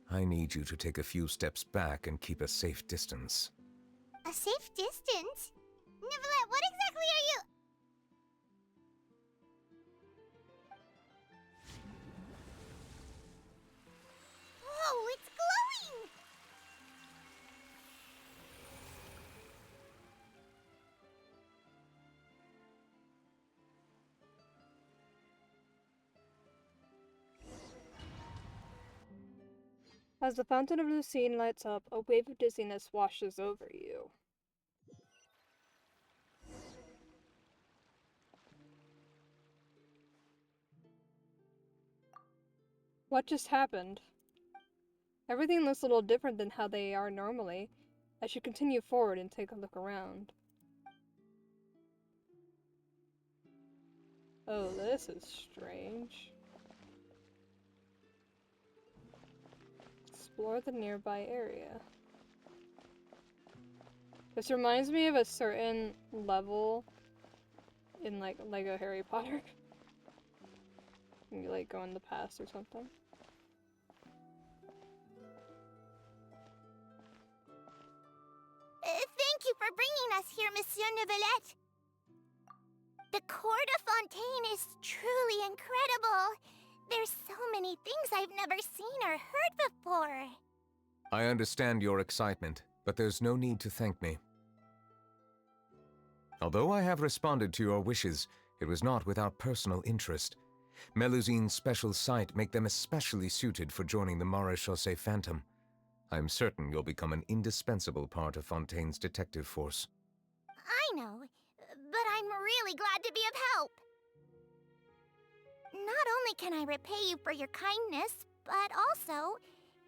Speaker 7: I need you to take a few steps back and keep a safe distance.
Speaker 4: A safe distance? Nicolette, what exactly are you? Whoa, it's glowing!
Speaker 3: As the Fountain of Lucine lights up, a wave of dizziness washes over you. What just happened? Everything looks a little different than how they are normally. I should continue forward and take a look around. Oh, this is strange. Explore the nearby area. This reminds me of a certain level in like Lego Harry Potter. You like go in the past or something.
Speaker 4: Thank you for bringing us here, Monsieur Neuvillette. The Court of Fontaine is truly incredible. There's so many things I've never seen or heard before.
Speaker 7: I understand your excitement, but there's no need to thank me. Although I have responded to your wishes, it was not without personal interest. Melusine's special sight make them especially suited for joining the Maréchaussée Phantom. I'm certain you'll become an indispensable part of Fontaine's detective force.
Speaker 4: I know, but I'm really glad to be of help. Not only can I repay you for your kindness, but also,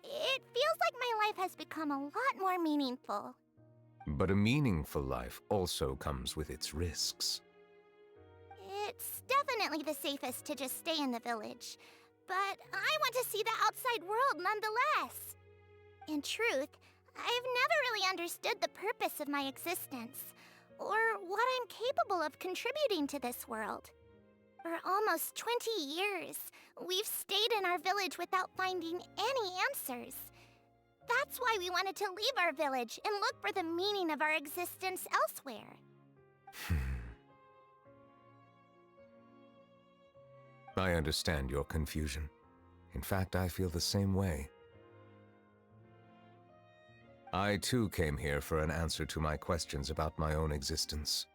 Speaker 4: it feels like my life has become a lot more meaningful.
Speaker 7: But a meaningful life also comes with its risks.
Speaker 4: It's definitely the safest to just stay in the village, but I want to see the outside world nonetheless. In truth, I've never really understood the purpose of my existence, or what I'm capable of contributing to this world. For almost 20 years, we've stayed in our village without finding any answers. That's why we wanted to leave our village and look for the meaning of our existence elsewhere.
Speaker 7: I understand your confusion. In fact, I feel the same way. I too came here for an answer to my questions about my own existence.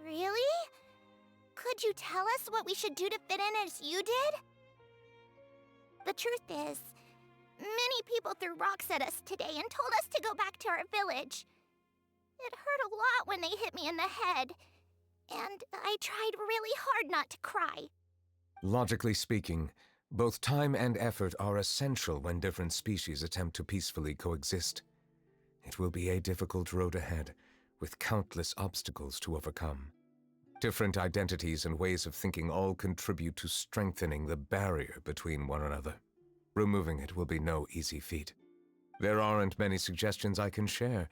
Speaker 4: Really? Could you tell us what we should do to fit in as you did? The truth is, many people threw rocks at us today and told us to go back to our village. It hurt a lot when they hit me in the head, and I tried really hard not to cry.
Speaker 7: Logically speaking, both time and effort are essential when different species attempt to peacefully coexist. It will be a difficult road ahead, with countless obstacles to overcome. Different identities and ways of thinking all contribute to strengthening the barrier between one another. Removing it will be no easy feat. There aren't many suggestions I can share,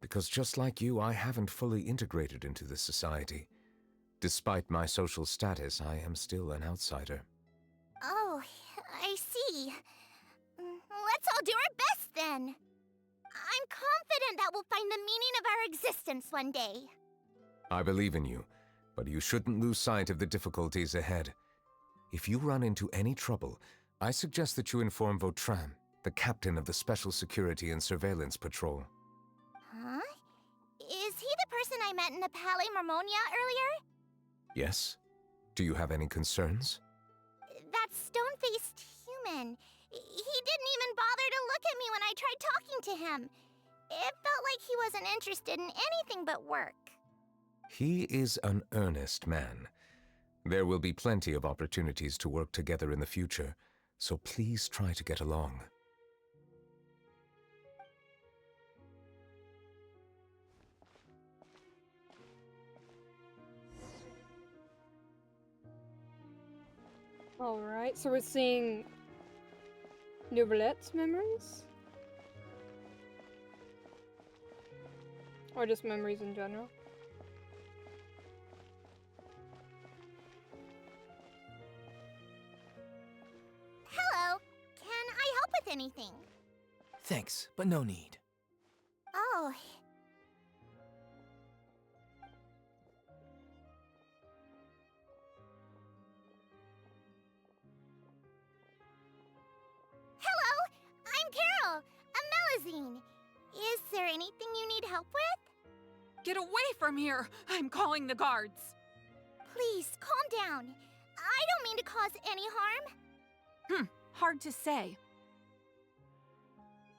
Speaker 7: because just like you, I haven't fully integrated into this society. Despite my social status, I am still an outsider.
Speaker 4: Oh, I see. Let's all do our best then. I'm confident that we'll find the meaning of our existence one day.
Speaker 7: I believe in you, but you shouldn't lose sight of the difficulties ahead. If you run into any trouble, I suggest that you inform Vautrin, the captain of the Special Security and Surveillance Patrol.
Speaker 4: Huh? Is he the person I met in the Palais Marmonia earlier?
Speaker 7: Yes? Do you have any concerns?
Speaker 4: That stone-faced human. He didn't even bother to look at me when I tried talking to him. It felt like he wasn't interested in anything but work.
Speaker 7: He is an earnest man. There will be plenty of opportunities to work together in the future, so please try to get along.
Speaker 3: Alright, so we're seeing Neuvillette's memories? Or just memories in general?
Speaker 4: anything.
Speaker 10: Thanks, but no need.
Speaker 4: Oh. Hello, I'm Carol, a Melazine. Is there anything you need help with?
Speaker 11: Get away from here! I'm calling the guards!
Speaker 4: Please, calm down. I don't mean to cause any harm.
Speaker 11: Hard to say.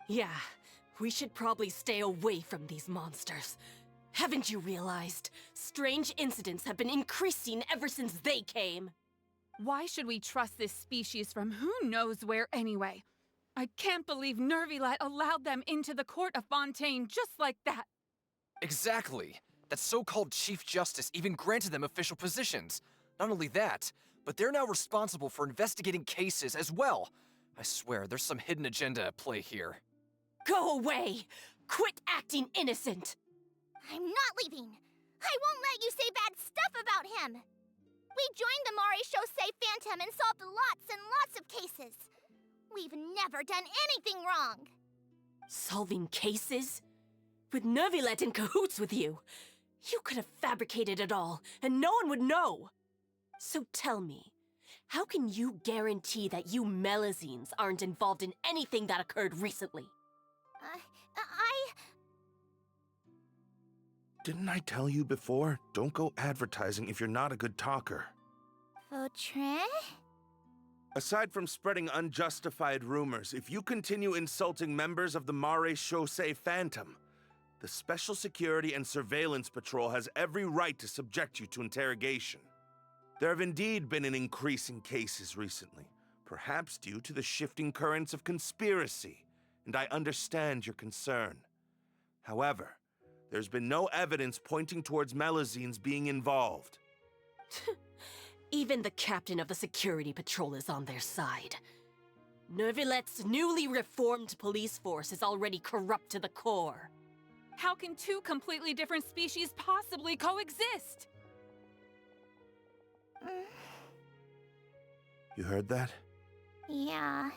Speaker 12: Yeah, we should probably stay away from these monsters. Haven't you realized? Strange incidents have been increasing ever since they came.
Speaker 11: Why should we trust this species from who knows where anyway? I can't believe Nervilet allowed them into the court of Fontaine just like that.
Speaker 13: Exactly. That so-called Chief Justice even granted them official positions. Not only that, but they're now responsible for investigating cases as well. I swear, there's some hidden agenda at play here.
Speaker 12: Go away! Quit acting innocent!
Speaker 4: I'm not leaving. I won't let you say bad stuff about him. We joined the Mare Chaussee Phantom and solved lots and lots of cases. We've never done anything wrong.
Speaker 12: Solving cases? With Nervilet in cahoots with you? You could have fabricated it all, and no one would know. So tell me, how can you guarantee that you Melazines aren't involved in anything that occurred recently?
Speaker 14: Didn't I tell you before? Don't go advertising if you're not a good talker.
Speaker 4: Vautrin?
Speaker 14: Aside from spreading unjustified rumors, if you continue insulting members of the Mare Chaussee Phantom, the Special Security and Surveillance Patrol has every right to subject you to interrogation. There have indeed been an increase in cases recently, perhaps due to the shifting currents of conspiracy, and I understand your concern. However, there's been no evidence pointing towards Melazines being involved.
Speaker 12: Even the captain of the security patrol is on their side. Nervilet's newly reformed police force is already corrupt to the core.
Speaker 11: How can two completely different species possibly coexist?
Speaker 14: You heard that?
Speaker 4: Yeah.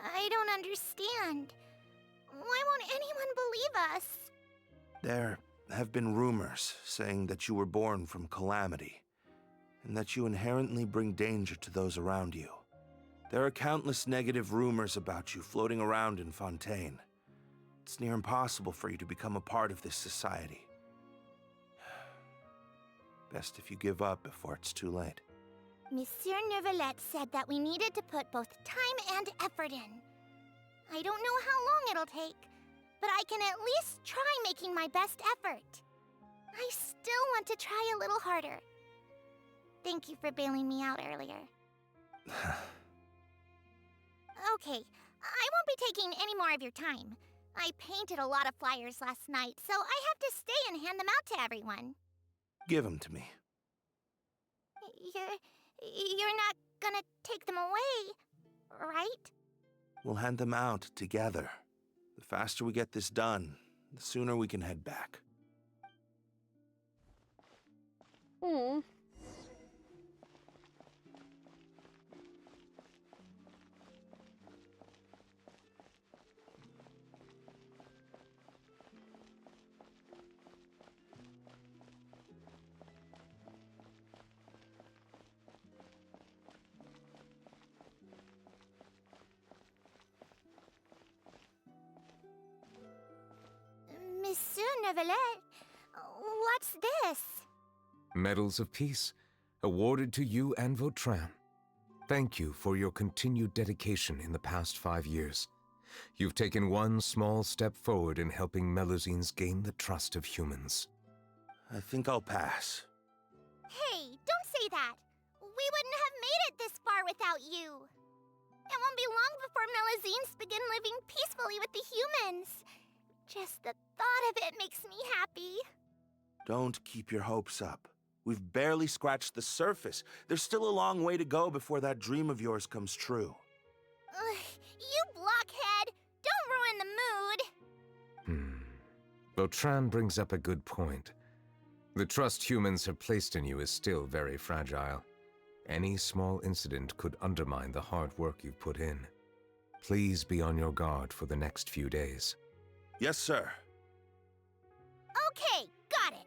Speaker 4: I don't understand. Why won't anyone believe us?
Speaker 14: There have been rumors saying that you were born from calamity, and that you inherently bring danger to those around you. There are countless negative rumors about you floating around in Fontaine. It's near impossible for you to become a part of this society. Best if you give up before it's too late.
Speaker 4: Monsieur Nervilet said that we needed to put both time and effort in. I don't know how long it'll take, but I can at least try making my best effort. I still want to try a little harder. Thank you for bailing me out earlier. Okay, I won't be taking any more of your time. I painted a lot of flyers last night, so I have to stay and hand them out to everyone.
Speaker 14: Give them to me.
Speaker 4: You're not gonna take them away, right?
Speaker 14: We'll hand them out together. The faster we get this done, the sooner we can head back.
Speaker 4: Monsieur Nervilet, what's this?
Speaker 7: Medals of Peace, awarded to you and Vautrin. Thank you for your continued dedication in the past 5 years. You've taken one small step forward in helping Melazines gain the trust of humans.
Speaker 14: I think I'll pass.
Speaker 4: Hey, don't say that. We wouldn't have made it this far without you. It won't be long before Melazines begin living peacefully with the humans. Just the thought of it makes me happy.
Speaker 14: Don't keep your hopes up. We've barely scratched the surface. There's still a long way to go before that dream of yours comes true.
Speaker 4: You blockhead! Don't ruin the mood!
Speaker 7: Vautrin brings up a good point. The trust humans have placed in you is still very fragile. Any small incident could undermine the hard work you've put in. Please be on your guard for the next few days.
Speaker 14: Yes, sir.
Speaker 4: Okay, got it.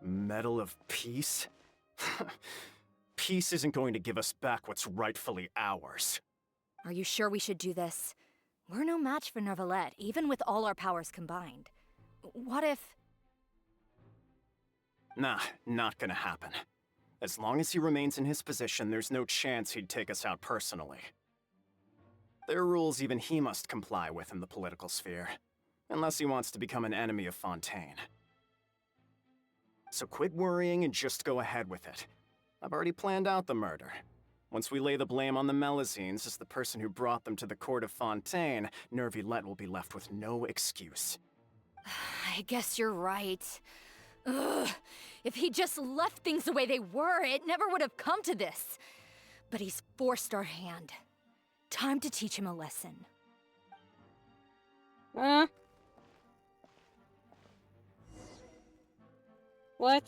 Speaker 15: Medal of Peace? Peace isn't going to give us back what's rightfully ours.
Speaker 16: Are you sure we should do this? We're no match for Nervalette, even with all our powers combined. What if...
Speaker 15: Nah, not gonna happen. As long as he remains in his position, there's no chance he'd take us out personally. There are rules even he must comply with in the political sphere, unless he wants to become an enemy of Fontaine. So quit worrying and just go ahead with it. I've already planned out the murder. Once we lay the blame on the Melusines as the person who brought them to the court of Fontaine, Nervilette will be left with no excuse.
Speaker 16: I guess you're right. Ugh. If he just left things the way they were, it never would have come to this. But he's forced our hand. Time to teach him a lesson.
Speaker 3: What?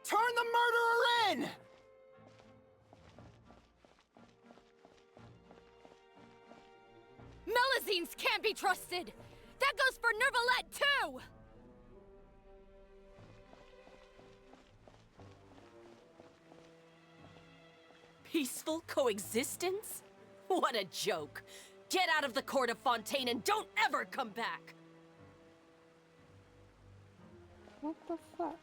Speaker 15: Turn the murderer in!
Speaker 16: Melusines can't be trusted! That goes for Nervalette, too!
Speaker 12: Peaceful coexistence? What a joke. Get out of the court of Fontaine and don't ever come back!
Speaker 3: What the fuck?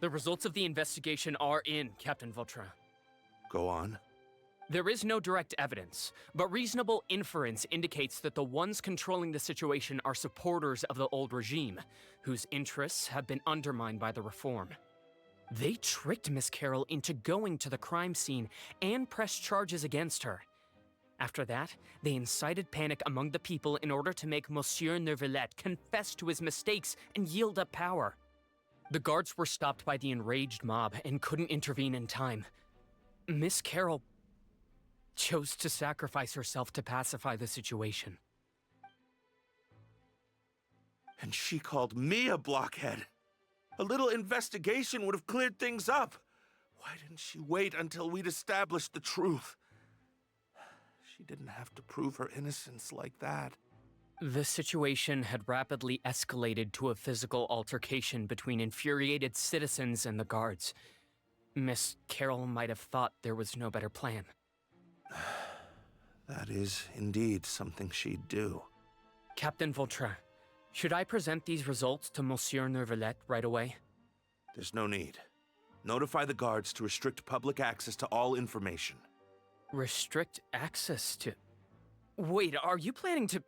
Speaker 17: The results of the investigation are in, Captain Vautrin.
Speaker 14: Go on.
Speaker 17: There is no direct evidence, but reasonable inference indicates that the ones controlling the situation are supporters of the old regime, whose interests have been undermined by the reform. They tricked Miss Carroll into going to the crime scene and pressed charges against her. After that, they incited panic among the people in order to make Monsieur Nervilette confess to his mistakes and yield up power. The guards were stopped by the enraged mob and couldn't intervene in time. Miss Carroll chose to sacrifice herself to pacify the situation.
Speaker 14: And she called me a blockhead. A little investigation would have cleared things up. Why didn't she wait until we'd established the truth? She didn't have to prove her innocence like that.
Speaker 17: The situation had rapidly escalated to a physical altercation between infuriated citizens and the guards. Miss Carroll might have thought there was no better plan.
Speaker 14: That is indeed something she'd do.
Speaker 17: Captain Vautrin, should I present these results to Monsieur Nervilette right away?
Speaker 14: There's no need. Notify the guards to restrict public access to all information.
Speaker 17: Restrict access to... Wait, are you planning to...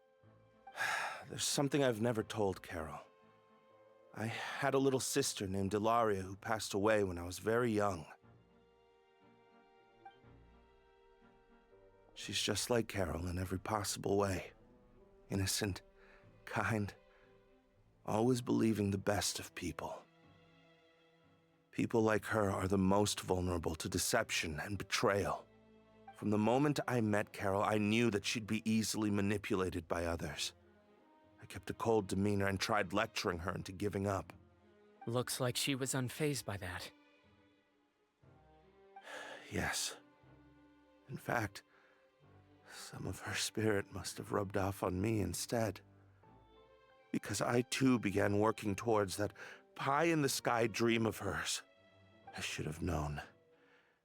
Speaker 14: There's something I've never told Carol. I had a little sister named Ilaria who passed away when I was very young. She's just like Carol in every possible way. Innocent, kind, always believing the best of people. People like her are the most vulnerable to deception and betrayal. From the moment I met Carol, I knew that she'd be easily manipulated by others. I kept a cold demeanor and tried lecturing her into giving up.
Speaker 17: Looks like she was unfazed by that.
Speaker 14: Yes. In fact, some of her spirit must have rubbed off on me instead. Because I too began working towards that pie-in-the-sky dream of hers. I should have known.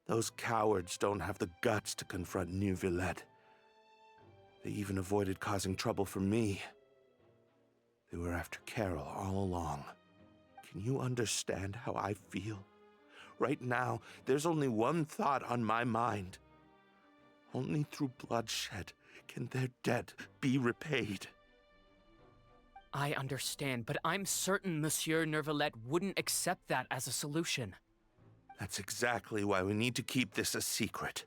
Speaker 14: Those cowards don't have the guts to confront Neuvillette. They even avoided causing trouble for me. They were after Carol all along. Can you understand how I feel? Right now, there's only one thought on my mind. Only through bloodshed can their debt be repaid.
Speaker 17: I understand, but I'm certain Monsieur Nervilette wouldn't accept that as a solution.
Speaker 14: That's exactly why we need to keep this a secret.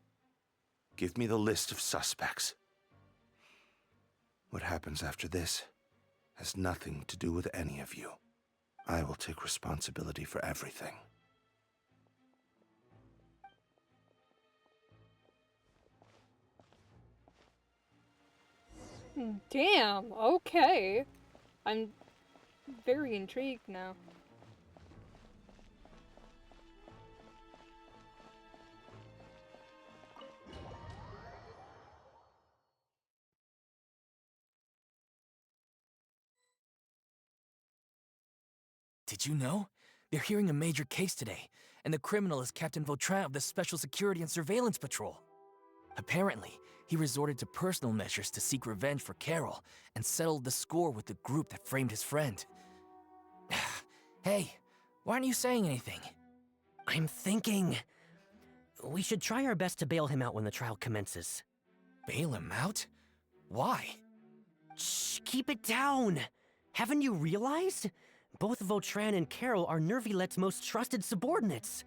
Speaker 14: Give me the list of suspects. What happens after this has nothing to do with any of you. I will take responsibility for everything.
Speaker 3: Damn, okay. I'm very intrigued now.
Speaker 18: Did you know? They're hearing a major case today, and the criminal is Captain Vautrin of the Special Security and Surveillance Patrol. Apparently, he resorted to personal measures to seek revenge for Carol and settled the score with the group that framed his friend. Hey, why aren't you saying anything?
Speaker 10: I'm thinking... we should try our best to bail him out when the trial commences.
Speaker 18: Bail him out? Why?
Speaker 10: Shh, keep it down! Haven't you realized? Both Vautrin and Carol are Nervilette's most trusted subordinates.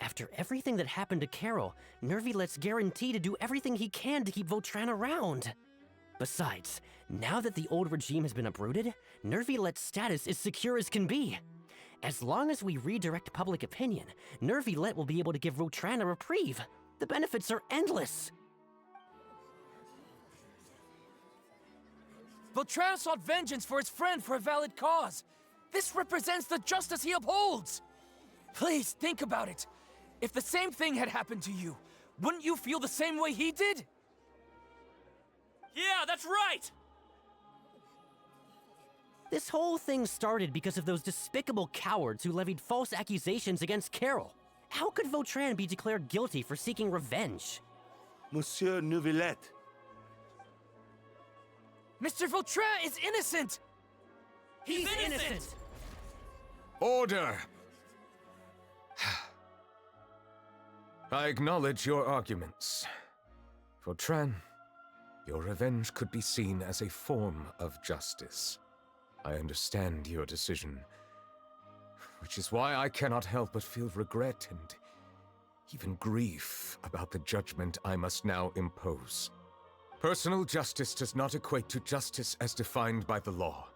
Speaker 10: After everything that happened to Carol, Nervilette's guaranteed to do everything he can to keep Vautrin around. Besides, now that the old regime has been uprooted, Nervilette's status is secure as can be. As long as we redirect public opinion, Nervilette will be able to give Vautrin a reprieve. The benefits are endless.
Speaker 18: Vautrin sought vengeance for his friend for a valid cause. This represents the justice he upholds. Please, think about it. If the same thing had happened to you, wouldn't you feel the same way he did?
Speaker 17: Yeah, that's right!
Speaker 10: This whole thing started because of those despicable cowards who levied false accusations against Carol. How could Vautrin be declared guilty for seeking revenge?
Speaker 14: Monsieur Neuvillette.
Speaker 18: Mr. Vautrin is innocent!
Speaker 10: He's innocent!
Speaker 7: Order! I acknowledge your arguments. Vautrin, your revenge could be seen as a form of justice. I understand your decision, which is why I cannot help but feel regret and even grief about the judgment I must now impose. Personal justice does not equate to justice as defined by the law.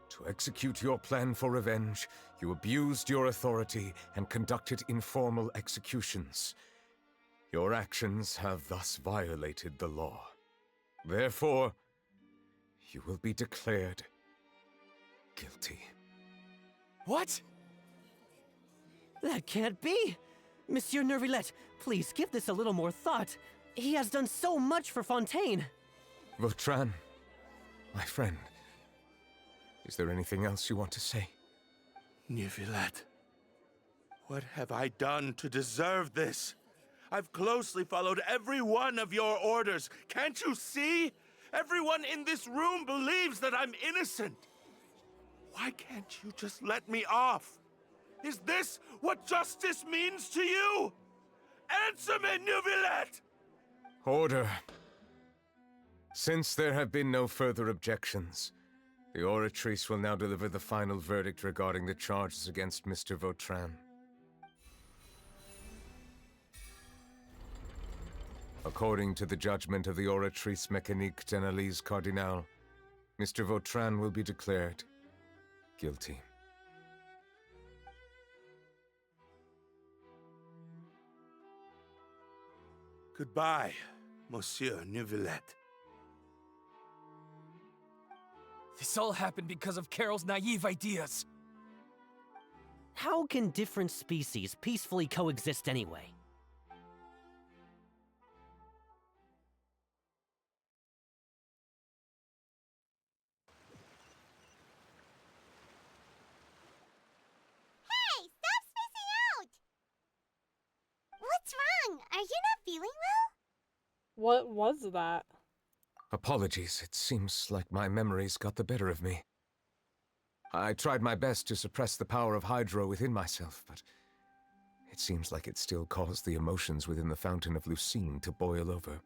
Speaker 7: To execute your plan for revenge, you abused your authority and conducted informal executions. Your actions have thus violated the law. Therefore, you will be declared guilty.
Speaker 18: What?
Speaker 10: That can't be! Monsieur Nervillette, please give this a little more thought. He has done so much for Fontaine.
Speaker 7: Vautrin, my friend, is there anything else you want to say?
Speaker 14: Neuvillette, what have I done to deserve this? I've closely followed every one of your orders. Can't you see? Everyone in this room believes that I'm innocent. Why can't you just let me off? Is this what justice means to you? Answer me, Neuvillette!
Speaker 7: Order. Since there have been no further objections, the Oratrice will now deliver the final verdict regarding the charges against Mr. Vautrin. According to the judgment of the Oratrice Mécanique d'Analyse Cardinal, Mr. Vautrin will be declared guilty.
Speaker 14: Goodbye, Monsieur Neuvillette.
Speaker 18: This all happened because of Carol's naive ideas.
Speaker 10: How can different species peacefully coexist anyway?
Speaker 4: Hey, stop spacing out! What's wrong? Are you not feeling well?
Speaker 3: What was that?
Speaker 7: Apologies, it seems like my memories got the better of me. I tried my best to suppress the power of Hydro within myself, but it seems like it still caused the emotions within the Fountain of Lucine to boil over.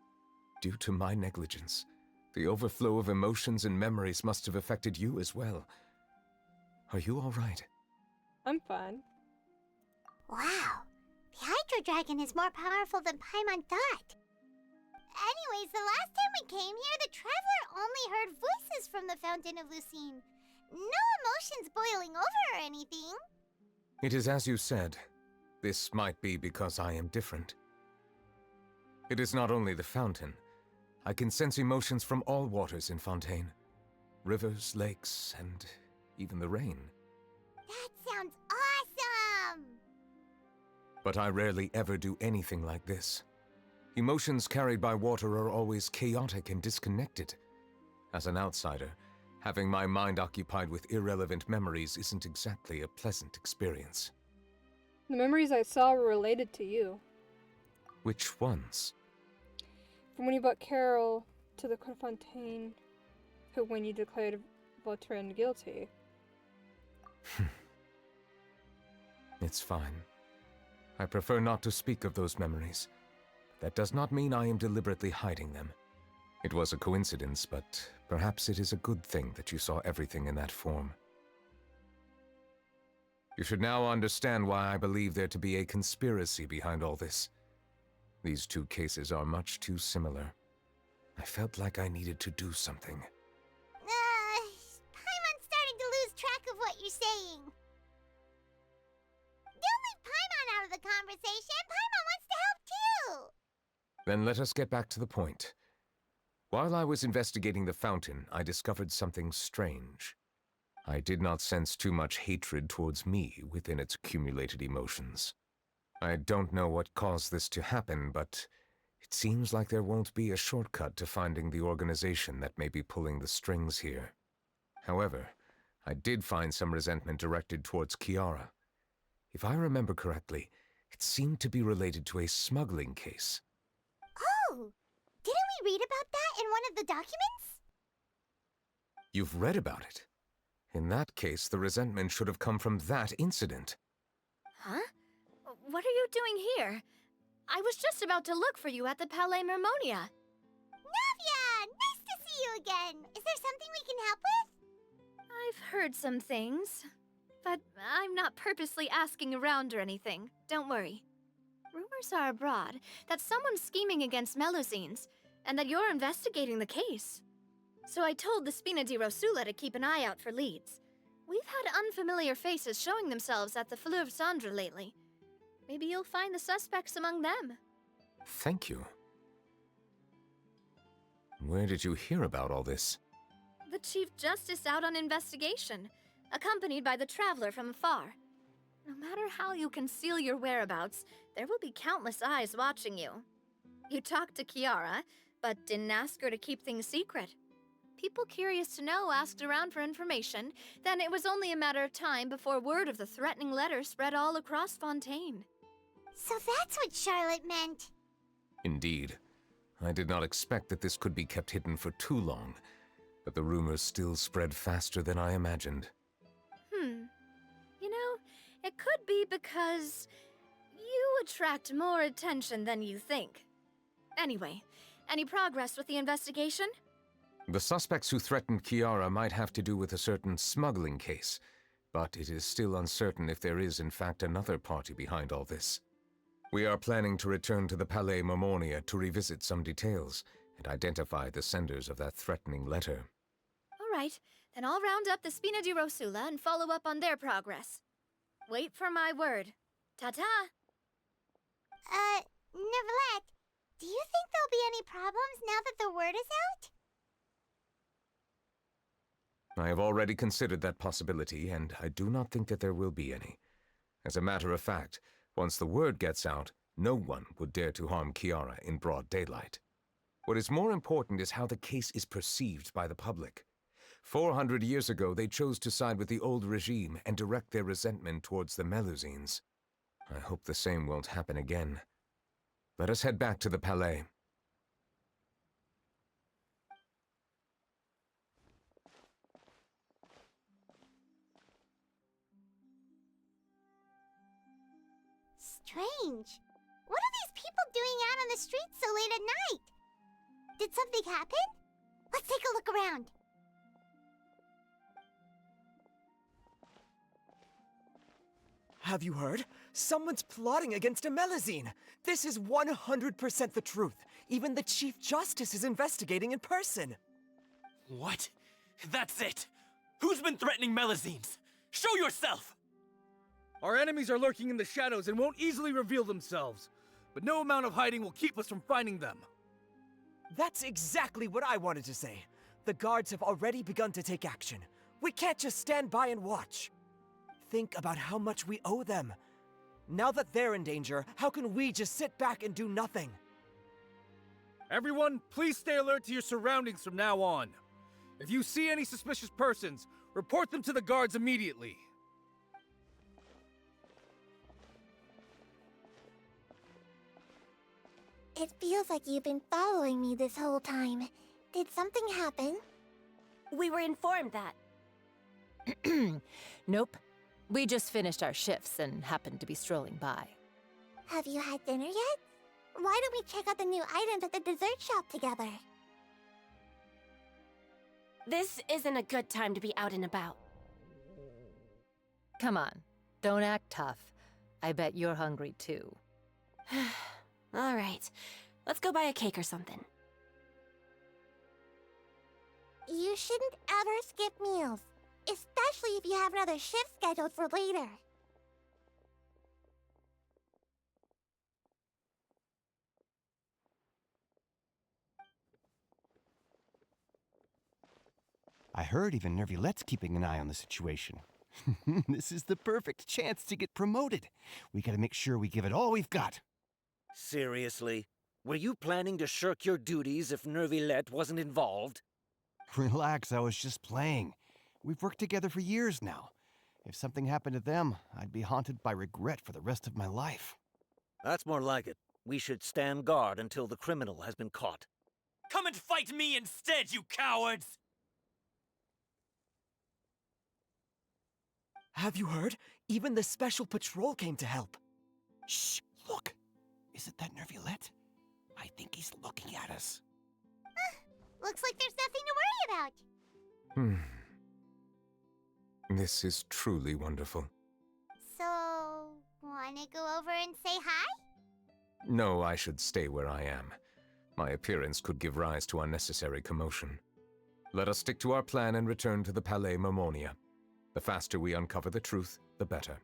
Speaker 7: Due to my negligence, the overflow of emotions and memories must have affected you as well. Are you all right?
Speaker 3: I'm fine.
Speaker 4: Wow, the Hydro Dragon is more powerful than Paimon thought. Anyways, the last time we came here, the traveler only heard voices from the Fountain of Lucine. No emotions boiling over or anything.
Speaker 7: It is as you said. This might be because I am different. It is not only the fountain. I can sense emotions from all waters in Fontaine. Rivers, lakes, and even the rain.
Speaker 4: That sounds awesome!
Speaker 7: But I rarely ever do anything like this. Emotions carried by water are always chaotic and disconnected. As an outsider, having my mind occupied with irrelevant memories isn't exactly a pleasant experience.
Speaker 3: The memories I saw were related to you.
Speaker 7: Which ones?
Speaker 3: From when you brought Carol to the Court of Fontaine, to when you declared Vautrin guilty.
Speaker 7: It's fine. I prefer not to speak of those memories. That does not mean I am deliberately hiding them. It was a coincidence, but perhaps it is a good thing that you saw everything in that form. You should now understand why I believe there to be a conspiracy behind all this. These two cases are much too similar. I felt like I needed to do something.
Speaker 4: Paimon's starting to lose track of what you're saying. Don't leave Paimon out of the conversation. Paimon wants to help too.
Speaker 7: Then let us get back to the point. While I was investigating the fountain, I discovered something strange. I did not sense too much hatred towards me within its accumulated emotions. I don't know what caused this to happen, but it seems like there won't be a shortcut to finding the organization that may be pulling the strings here. However, I did find some resentment directed towards Kiara. If I remember correctly, it seemed to be related to a smuggling case.
Speaker 4: Oh! Didn't we read about that in one of the documents?
Speaker 7: You've read about it? In that case, the resentment should have come from that incident.
Speaker 16: Huh? What are you doing here? I was just about to look for you at the Palais Mermonia.
Speaker 4: Navia! Nice to see you again! Is there something we can help with?
Speaker 16: I've heard some things, but I'm not purposely asking around or anything. Don't worry. Rumors are abroad that someone's scheming against Melusines, and that you're investigating the case. So I told the Spina di Rosula to keep an eye out for leads. We've had unfamiliar faces showing themselves at the Fleuve Cendre lately. Maybe you'll find the suspects among them.
Speaker 7: Thank you. Where did you hear about all this?
Speaker 16: The Chief Justice out on investigation, accompanied by the Traveler from afar. No matter how you conceal your whereabouts, there will be countless eyes watching you. You talked to Kiara, but didn't ask her to keep things secret. People curious to know asked around for information, then it was only a matter of time before word of the threatening letter spread all across Fontaine.
Speaker 4: So that's what Charlotte meant.
Speaker 7: Indeed. I did not expect that this could be kept hidden for too long, but the rumors still spread faster than I imagined.
Speaker 16: You know, it could be because you attract more attention than you think. Anyway, any progress with the investigation?
Speaker 7: The suspects who threatened Kiara might have to do with a certain smuggling case, but it is still uncertain if there is in fact another party behind all this. We are planning to return to the Palais Mermonia to revisit some details and identify the senders of that threatening letter.
Speaker 16: All right, then I'll round up the Spina di Rosula and follow up on their progress. Wait for my word. Ta-ta!
Speaker 4: Neverlet, do you think there'll be any problems now that the word is out?
Speaker 7: I have already considered that possibility, and I do not think that there will be any. As a matter of fact, once the word gets out, no one would dare to harm Kiara in broad daylight. What is more important is how the case is perceived by the public. 400 years ago, they chose to side with the old regime and direct their resentment towards the Melusines. I hope the same won't happen again. Let us head back to the Palais.
Speaker 4: Strange. What are these people doing out on the streets so late at night? Did something happen? Let's take a look around.
Speaker 19: Have you heard?
Speaker 20: Someone's plotting against Amelazine! This is 100% the truth. Even the Chief Justice is investigating in person.
Speaker 18: What? That's it! Who's been threatening Melazines? Show yourself!
Speaker 21: Our enemies are lurking in the shadows and won't easily reveal themselves. But no amount of hiding will keep us from finding them.
Speaker 20: That's exactly what I wanted to say. The guards have already begun to take action. We can't just stand by and watch. Think about how much we owe them. Now that they're in danger, how can we just sit back and do nothing?
Speaker 21: Everyone, please stay alert to your surroundings from now on. If you see any suspicious persons, report them to the guards immediately.
Speaker 4: It feels like you've been following me this whole time. Did something happen?
Speaker 16: We were informed that.
Speaker 22: Nope. We just finished our shifts and happened to be strolling by.
Speaker 4: Have you had dinner yet? Why don't we check out the new items at the dessert shop together?
Speaker 16: This isn't a good time to be out and about.
Speaker 22: Come on, don't act tough. I bet you're hungry too.
Speaker 16: All right, let's go buy a cake or something.
Speaker 4: You shouldn't ever skip meals, especially if you have another shift scheduled for later.
Speaker 23: I heard even Nervilette's keeping an eye on the situation. This is the perfect chance to get promoted. We gotta make sure we give it all we've got.
Speaker 24: Seriously? Were you planning to shirk your duties if Nervilette wasn't involved?
Speaker 23: Relax, I was just playing. We've worked together for years now. If something happened to them, I'd be haunted by regret for the rest of my life.
Speaker 24: That's more like it. We should stand guard until the criminal has been caught.
Speaker 18: Come and fight me instead, you cowards!
Speaker 20: Have you heard? Even the Special Patrol came to help.
Speaker 23: Shh, look. Is it that Nervilette? I think he's looking at us.
Speaker 4: Looks like there's nothing to worry about.
Speaker 7: This is truly wonderful.
Speaker 4: So, wanna go over and say hi?
Speaker 7: No, I should stay where I am. My appearance could give rise to unnecessary commotion. Let us stick to our plan and return to the Palais Mermonia. The faster we uncover the truth, the better.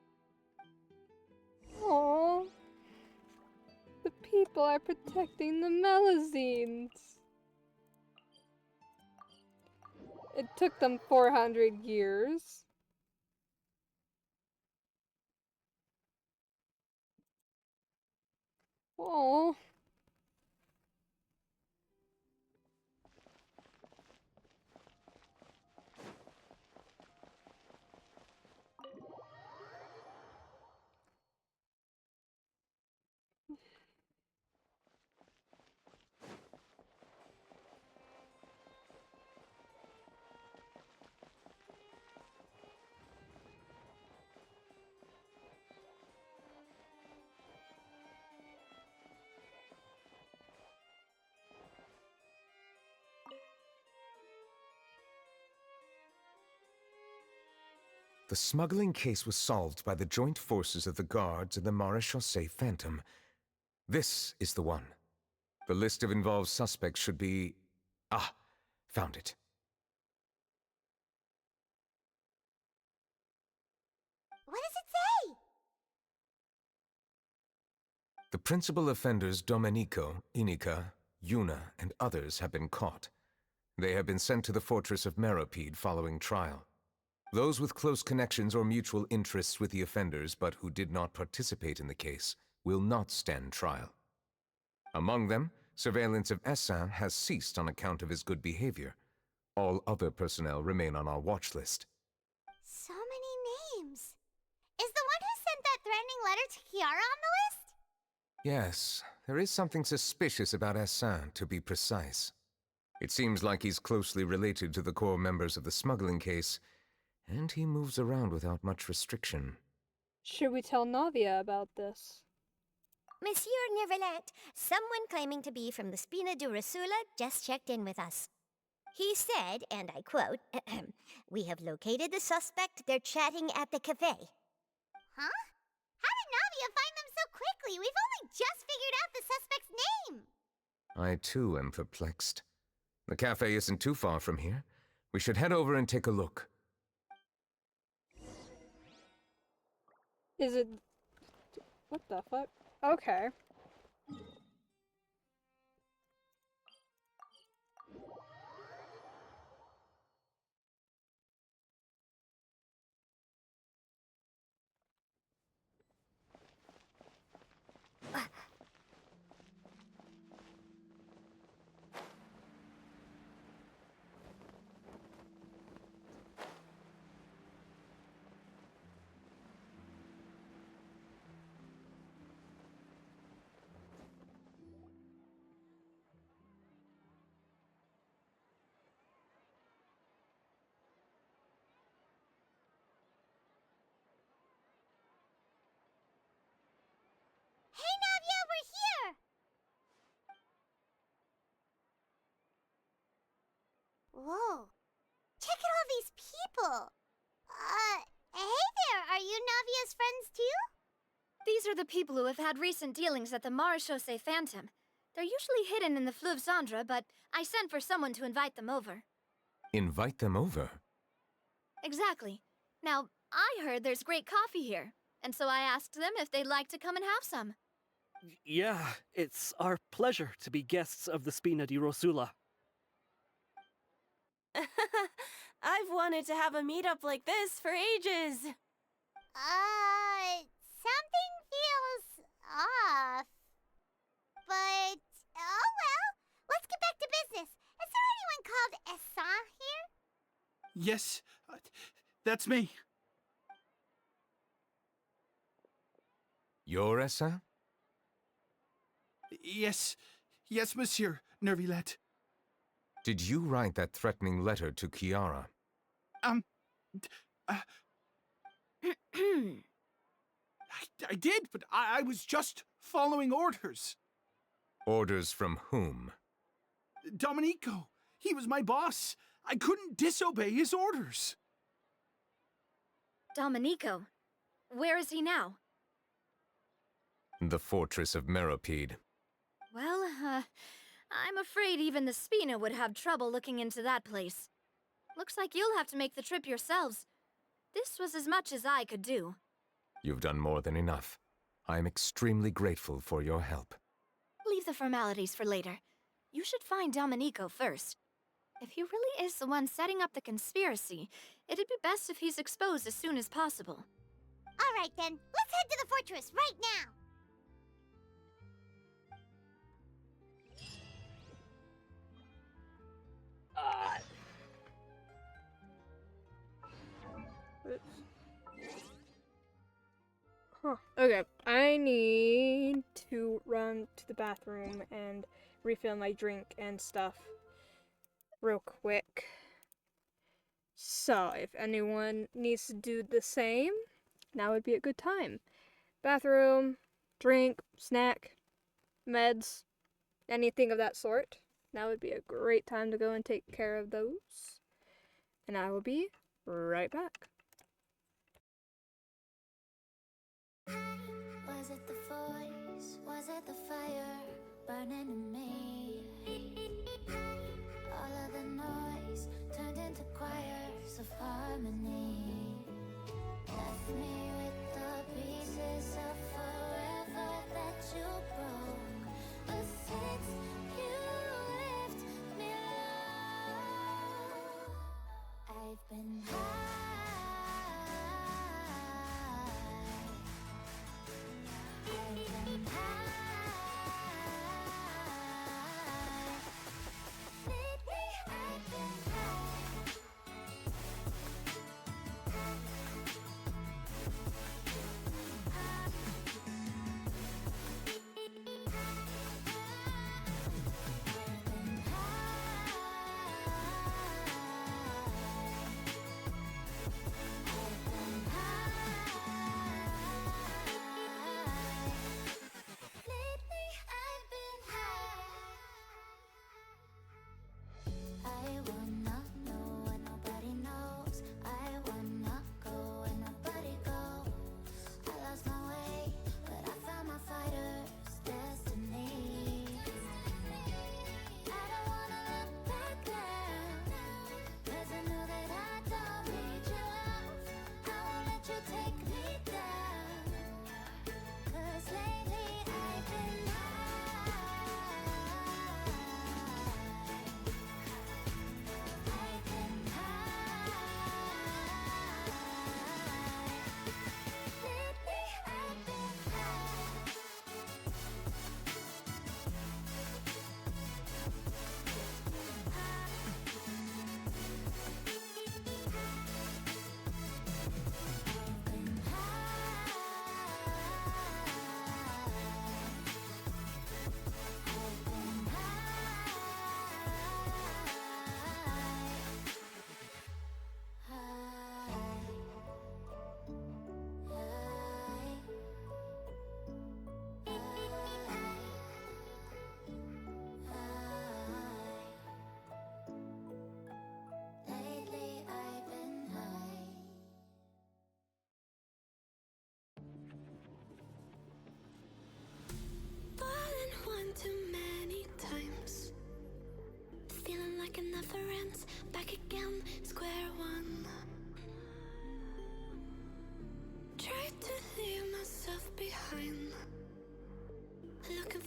Speaker 3: Aww. The people are protecting the Melazines. It took them 400 years. Aww.
Speaker 7: The smuggling case was solved by the joint forces of the guards and the Maréchaussée Phantom. This is the one. The list of involved suspects should be... Ah, found it.
Speaker 4: What does it say?
Speaker 7: The principal offenders Domenico, Inica, Yuna, and others have been caught. They have been sent to the fortress of Meropide following trial. Those with close connections or mutual interests with the offenders but who did not participate in the case will not stand trial. Among them, surveillance of Essin has ceased on account of his good behavior. All other personnel remain on our watch list.
Speaker 4: So many names. Is the one who sent that threatening letter to Kiara on the list?
Speaker 7: Yes, there is something suspicious about Essin, to be precise. It seems like he's closely related to the core members of the smuggling case, and he moves around without much restriction.
Speaker 3: Should we tell Navia about this?
Speaker 6: Monsieur Nervilette, someone claiming to be from the Spina Durasula just checked in with us. He said, and I quote, "We have located the suspect. They're chatting at the cafe."
Speaker 4: Huh? How did Navia find them so quickly? We've only just figured out the suspect's name.
Speaker 7: I too am perplexed. The cafe isn't too far from here. We should head over and take a look.
Speaker 3: Is it... What the fuck? Okay.
Speaker 4: Hey, Navia, we're here! Whoa. Check out all these people. Hey there, are you Navia's friends too?
Speaker 1: These are the people who have had recent dealings at the Marechaussee Phantom. They're usually hidden in the Fleuve Cendre, but I sent for someone to invite them over.
Speaker 7: Invite them over?
Speaker 1: Exactly. Now, I heard there's great coffee here, and so I asked them if they'd like to come and have some.
Speaker 2: Yeah, it's our pleasure to be guests of the Spina di Rosula.
Speaker 12: I've wanted to have a meetup like this for ages.
Speaker 4: Something feels off. But, oh well, let's get back to business. Is there anyone called Essan here?
Speaker 5: Yes, that's me.
Speaker 7: You're Essa?
Speaker 5: Yes, monsieur, Nervilette.
Speaker 7: Did you write that threatening letter to Kiara?
Speaker 5: I did, but I was just following orders.
Speaker 7: Orders from whom?
Speaker 5: Domenico, he was my boss. I couldn't disobey his orders.
Speaker 1: Domenico? Where is he now?
Speaker 7: The fortress of Meropide.
Speaker 1: Well, I'm afraid even the Spina would have trouble looking into that place. Looks like you'll have to make the trip yourselves. This was as much as I could do.
Speaker 7: You've done more than enough. I am extremely grateful for your help.
Speaker 1: Leave the formalities for later. You should find Domenico first. If he really is the one setting up the conspiracy, it'd be best if he's exposed as soon as possible.
Speaker 4: All right then, let's head to the fortress right now.
Speaker 3: Okay, I need to run to the bathroom and refill my drink and stuff real quick. So, if anyone needs to do the same, now would be a good time. Bathroom, drink, snack, meds, anything of that sort. Now would be a great time to go and take care of those. And I will be right back.
Speaker 9: Was it the voice? Was it the fire burning in me? All of the noise turned into choirs of harmony. Left me with the pieces of forever that you broke. But since you left me low, I've been high.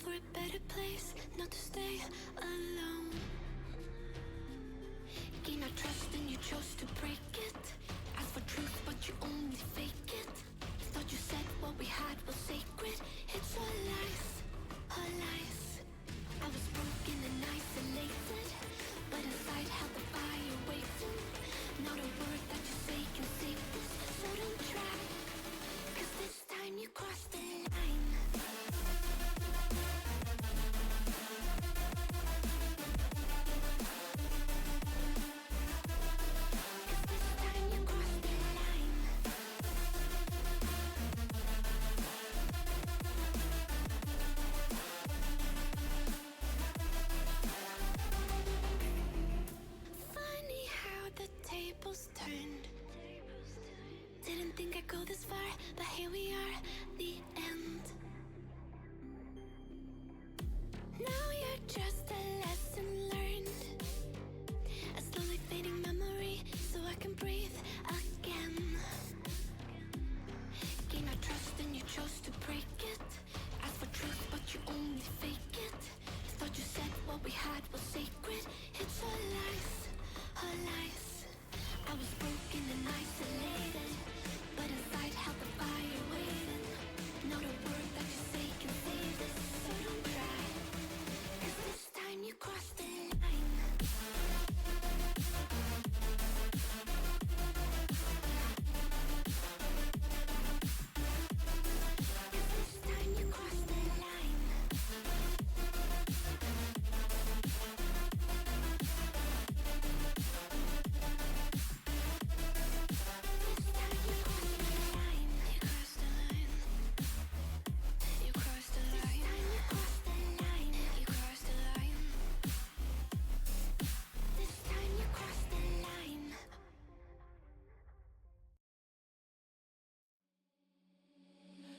Speaker 9: for a better place, not to stay alone. Gain our trust and you chose to break it. Ask for truth but you only fake it. Thought you said what we had was sacred. It's all lies, all lies. I was broken and isolated, but inside held the fire waiting. Not a word that you say can save this, so don't try, 'cause this time you crossed the line. Funny how the tables turned. Didn't think I'd go this far, but here we are, the end. Now you're just a lesson learned, a slowly fading memory, so I can breathe again. Gain our trust and you chose to break it. Ask for truth but you only fake it. Thought you said what we had was sacred. It's all lies, all lies. I was broken and isolated, but inside held the fire waiting. Not a word that you say can save this, so don't try, 'cause this time you crossed the line. This time you crossed the line. You crossed the line. You crossed the line. You crossed the line. This time you crossed the line.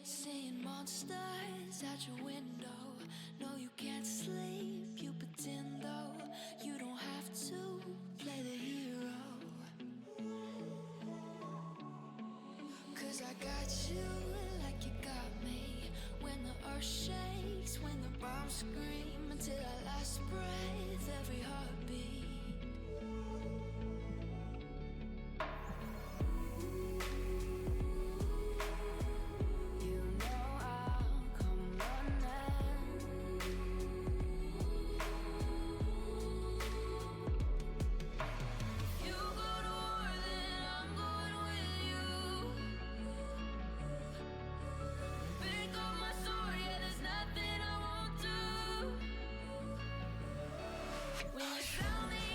Speaker 9: Seeing monsters out your window. No, you can't sleep. You pretend though you don't have to play the hero. 'Cause I got you like you got me. When the earth shakes, when the bombs scream, until our last breath, every heartbeat. You know I'll come running. You go to war, then I'm going with you. Pick up my sword, yeah, there's nothing I won't do. When you found me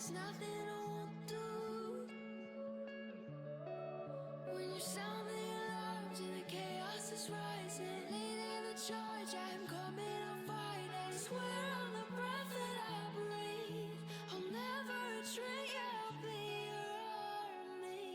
Speaker 9: there's nothing I won't do. When you sound the alarms and the chaos is rising, leading the charge, I'm coming, I'll fight. I swear on the breath that I breathe, I'll never retreat, I'll be your army.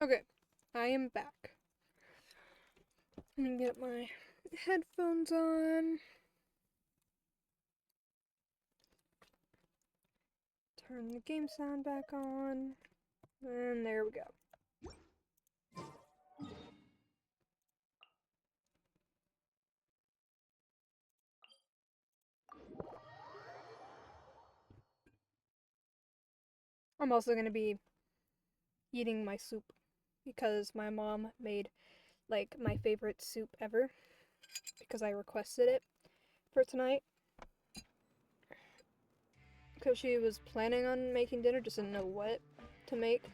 Speaker 3: Okay, I am back. Let me get my headphones on. Turn the game sound back on. And there we go. I'm also going to be eating my soup because my mom made like my favorite soup ever because I requested it for tonight. Because she was planning on making dinner, just didn't know what to make.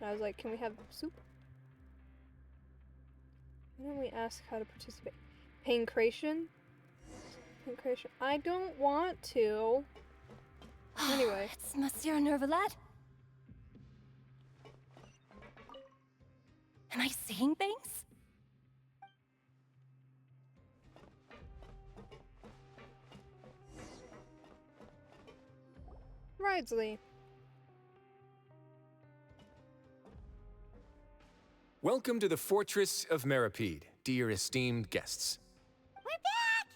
Speaker 3: And I was like, can we have soup? Why don't we ask how to participate? Pancration? Pancration. I don't want to. Anyway.
Speaker 16: It's Monsieur Nervalet? Am I seeing things?
Speaker 3: Ridesley.
Speaker 8: Welcome to the Fortress of Meripede, dear esteemed guests.
Speaker 4: We're back!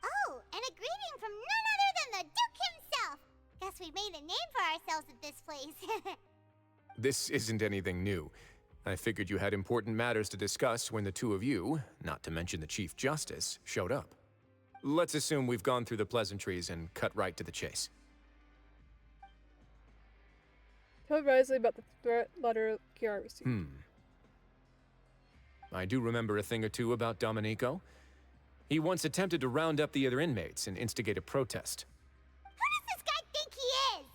Speaker 4: Oh, and a greeting from none other than the Duke himself! Guess we made a name for ourselves at this place.
Speaker 8: This isn't anything new. I figured you had important matters to discuss when the two of you, not to mention the Chief Justice, showed up. Let's assume we've gone through the pleasantries and cut right to the chase.
Speaker 3: Tell Risley about the threat letter Kiara received.
Speaker 8: I do remember a thing or two about Domenico. He once attempted to round up the other inmates and instigate a protest.
Speaker 4: Who does this guy think he is?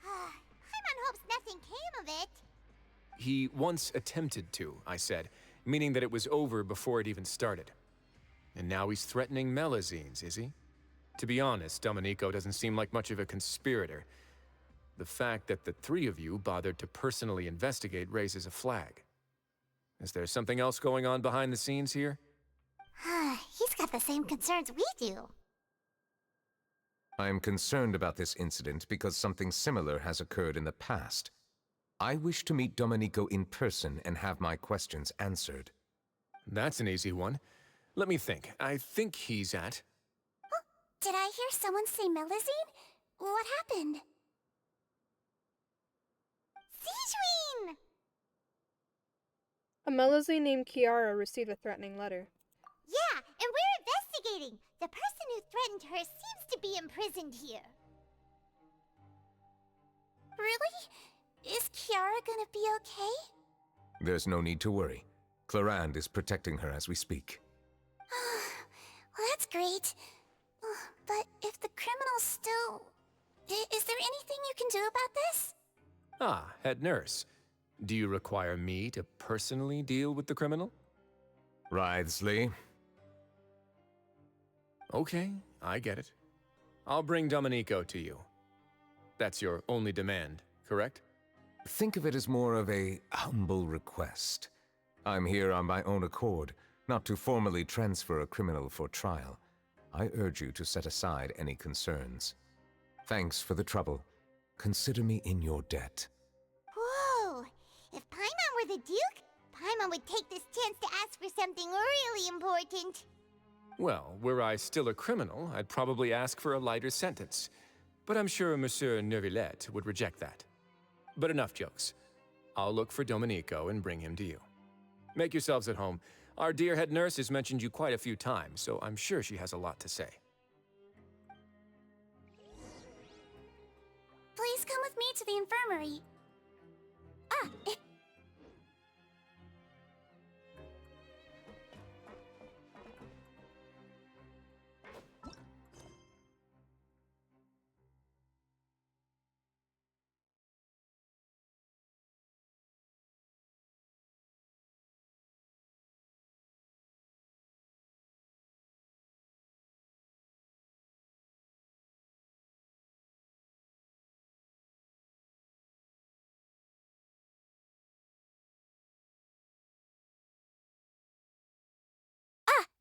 Speaker 4: Paimon hopes nothing came of it.
Speaker 8: He once attempted to, I said, meaning that it was over before it even started. And now he's threatening Melazines, is he? To be honest, Domenico doesn't seem like much of a conspirator. The fact that the three of you bothered to personally investigate raises a flag. Is there something else going on behind the scenes here?
Speaker 4: He's got the same concerns we do.
Speaker 7: I am concerned about this incident because something similar has occurred in the past. I wish to meet Domenico in person and have my questions answered.
Speaker 8: That's an easy one. Let me think. I think he's at...
Speaker 4: Oh, did I hear someone say Melazine? What happened? Sigewin!
Speaker 3: A Melazine named Kiara received a threatening letter.
Speaker 4: Yeah, and we're investigating. The person who threatened her seems to be imprisoned here. Really? Is Kiara gonna be okay?
Speaker 7: There's no need to worry. Clarande is protecting her as we speak.
Speaker 4: Well, that's great. But if the criminal's still... Is there anything you can do about this?
Speaker 8: Ah, head nurse. Do you require me to personally deal with the criminal?
Speaker 7: Risley.
Speaker 8: Okay, I get it. I'll bring Domenico to you. That's your only demand, correct?
Speaker 7: Think of it as more of a humble request. I'm here on my own accord, not to formally transfer a criminal for trial. I urge you to set aside any concerns. Thanks for the trouble. Consider me in your debt.
Speaker 4: Whoa! If Paimon were the Duke, Paimon would take this chance to ask for something really important.
Speaker 8: Well, were I still a criminal, I'd probably ask for a lighter sentence. But I'm sure Monsieur Neuvillette would reject that. But enough jokes. I'll look for Domenico and bring him to you. Make yourselves at home. Our dear head nurse has mentioned you quite a few times, so I'm sure she has a lot to say.
Speaker 4: Please come with me to the infirmary.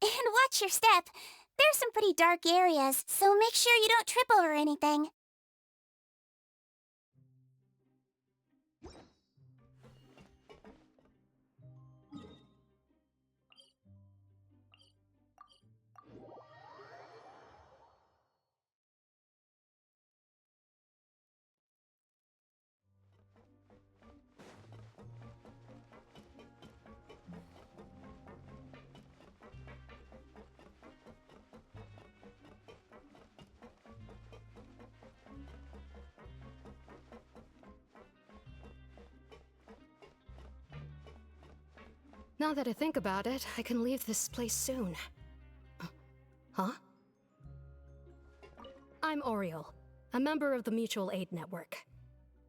Speaker 4: And watch your step. There's some pretty dark areas, so make sure you don't trip over anything.
Speaker 11: Now that I think about it, I can leave this place soon. Huh? I'm Oriole, a member of the Mutual Aid Network.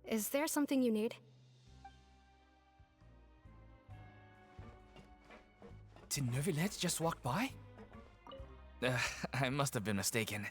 Speaker 11: Is there something you need?
Speaker 18: Did Neuvillette just walk by? I must have been mistaken.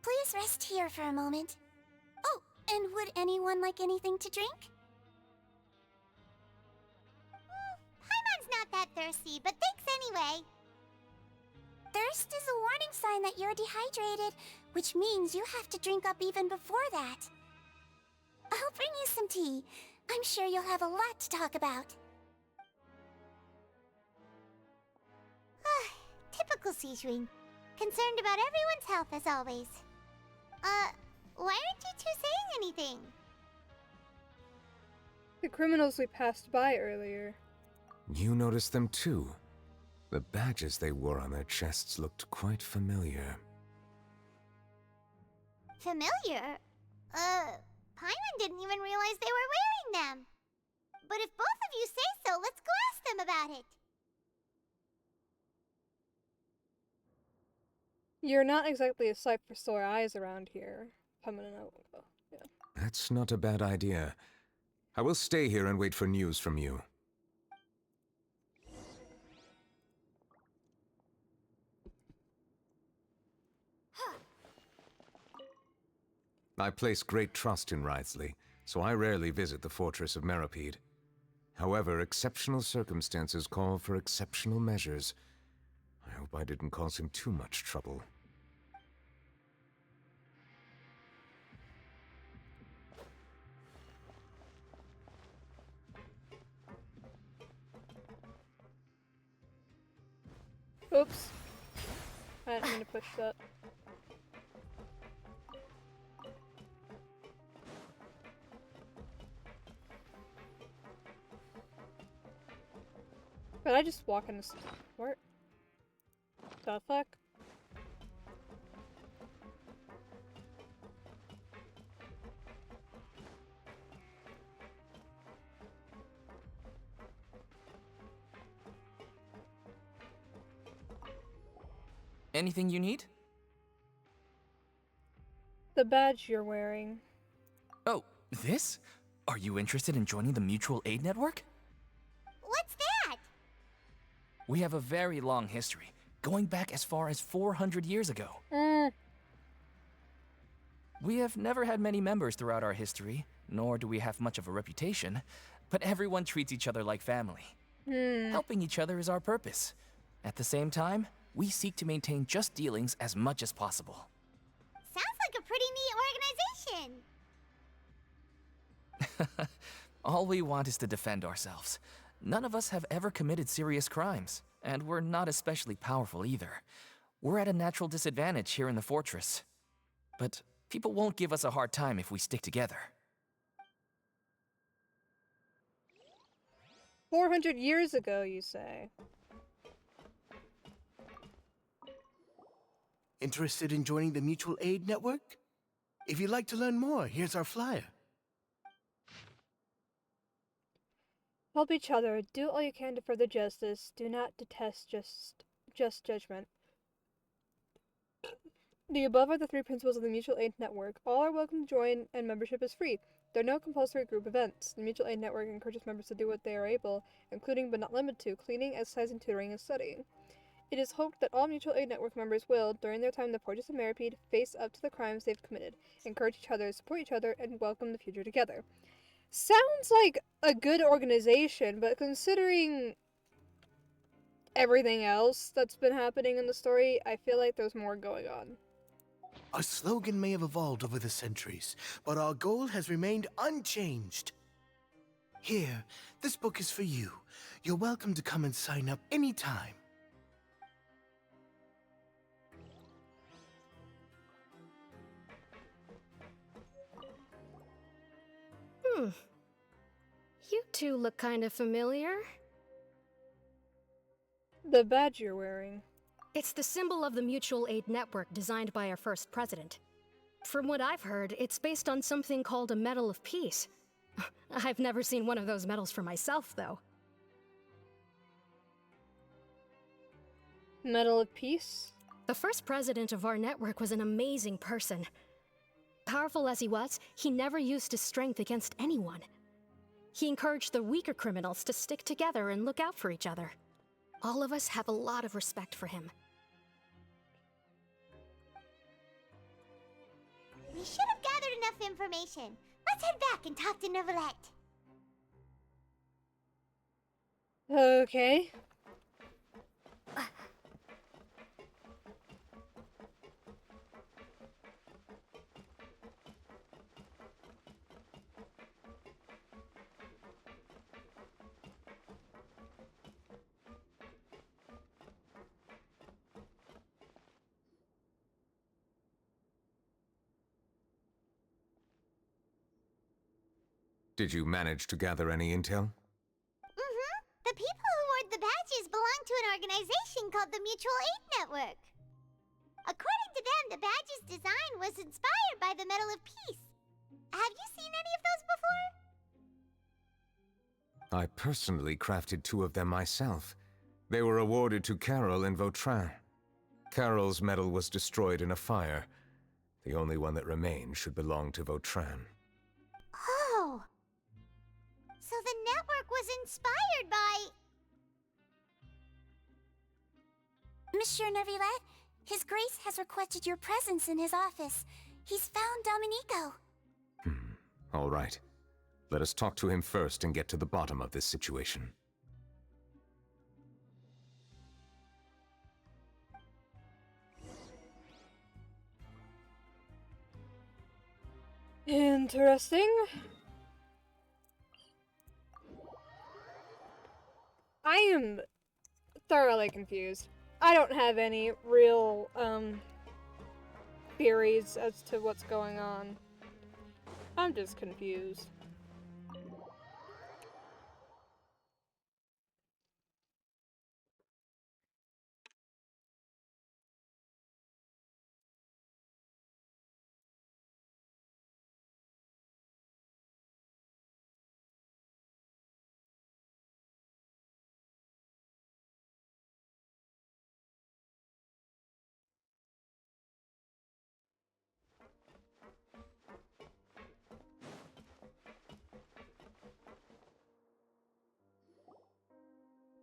Speaker 4: Please rest here for a moment. Oh, and would anyone like anything to drink? Paimon's not that thirsty, but thanks anyway. Thirst is a warning sign that you're dehydrated, which means you have to drink up even before that. I'll bring you some tea. I'm sure you'll have a lot to talk about. Typical Seishwing. Concerned about everyone's health as always. Why aren't you two saying anything?
Speaker 3: The criminals we passed by earlier.
Speaker 7: You noticed them too. The badges they wore on their chests looked quite familiar.
Speaker 4: Familiar? Paimon didn't even realize they were wearing them. But if both of you say so, let's go ask them about it.
Speaker 3: You're not exactly a sight for sore eyes around here. Yeah.
Speaker 7: That's not a bad idea. I will stay here and wait for news from you. I place great trust in Wriothesley, so I rarely visit the fortress of Meropide. However, exceptional circumstances call for exceptional measures. I hope I didn't cause him too much trouble.
Speaker 3: Oops. I didn't mean to push that. But I just walk in this. Where? The fuck?
Speaker 18: Anything you need?
Speaker 3: The badge you're wearing.
Speaker 18: Oh, this? Are you interested in joining the Mutual Aid Network?
Speaker 4: What's that?
Speaker 18: We have a very long history, going back as far as 400 years ago. We have never had many members throughout our history, nor do we have much of a reputation, but everyone treats each other like family. Helping each other is our purpose. At the same time, we seek to maintain just dealings as much as possible.
Speaker 4: Sounds like a pretty neat organization.
Speaker 18: All we want is to defend ourselves. None of us have ever committed serious crimes, and we're not especially powerful either. We're at a natural disadvantage here in the fortress. But people won't give us a hard time if we stick together.
Speaker 3: 400 years ago, you say?
Speaker 13: Interested in joining the Mutual Aid Network? If you'd like to learn more, here's our flyer.
Speaker 3: Help each other. Do all you can to further justice. Do not detest just judgment. The above are the 3 principles of the Mutual Aid Network. All are welcome to join, and membership is free. There are no compulsory group events. The Mutual Aid Network encourages members to do what they are able, including but not limited to cleaning, exercising, tutoring, and studying. It is hoped that all Mutual Aid Network members will, during their time in the Fortress of Meropide, face up to the crimes they've committed, encourage each other, support each other, and welcome the future together. Sounds like a good organization, but considering everything else that's been happening in the story, I feel like there's more going on.
Speaker 13: Our slogan may have evolved over the centuries, but our goal has remained unchanged. Here, this book is for you. You're welcome to come and sign up anytime.
Speaker 11: You two look kind of familiar.
Speaker 3: The badge you're wearing.
Speaker 11: It's the symbol of the Mutual Aid Network designed by our first president. From what I've heard, it's based on something called a Medal of Peace. I've never seen one of those medals for myself, though.
Speaker 3: Medal of Peace?
Speaker 11: The first president of our network was an amazing person. Powerful as he was, he never used his strength against anyone. He encouraged the weaker criminals to stick together and look out for each other. All of us have a lot of respect for him.
Speaker 4: We should have gathered enough information. Let's head back and talk to Neuvillette.
Speaker 3: Okay.
Speaker 7: Did you manage to gather any intel?
Speaker 4: Mm-hmm. The people who wore the badges belong to an organization called the Mutual Aid Network. According to them, the badge's design was inspired by the Medal of Peace. Have you seen any of those before?
Speaker 7: I personally crafted 2 of them myself. They were awarded to Carol and Vautrin. Carol's medal was destroyed in a fire. The only one that remained should belong to Vautrin.
Speaker 4: Oh. So the network was inspired by...
Speaker 10: Monsieur Neuvillette, His Grace has requested your presence in his office. He's found Domenico.
Speaker 7: All right. Let us talk to him first and get to the bottom of this situation.
Speaker 3: Interesting. I am thoroughly confused. I don't have any real, theories as to what's going on. I'm just confused.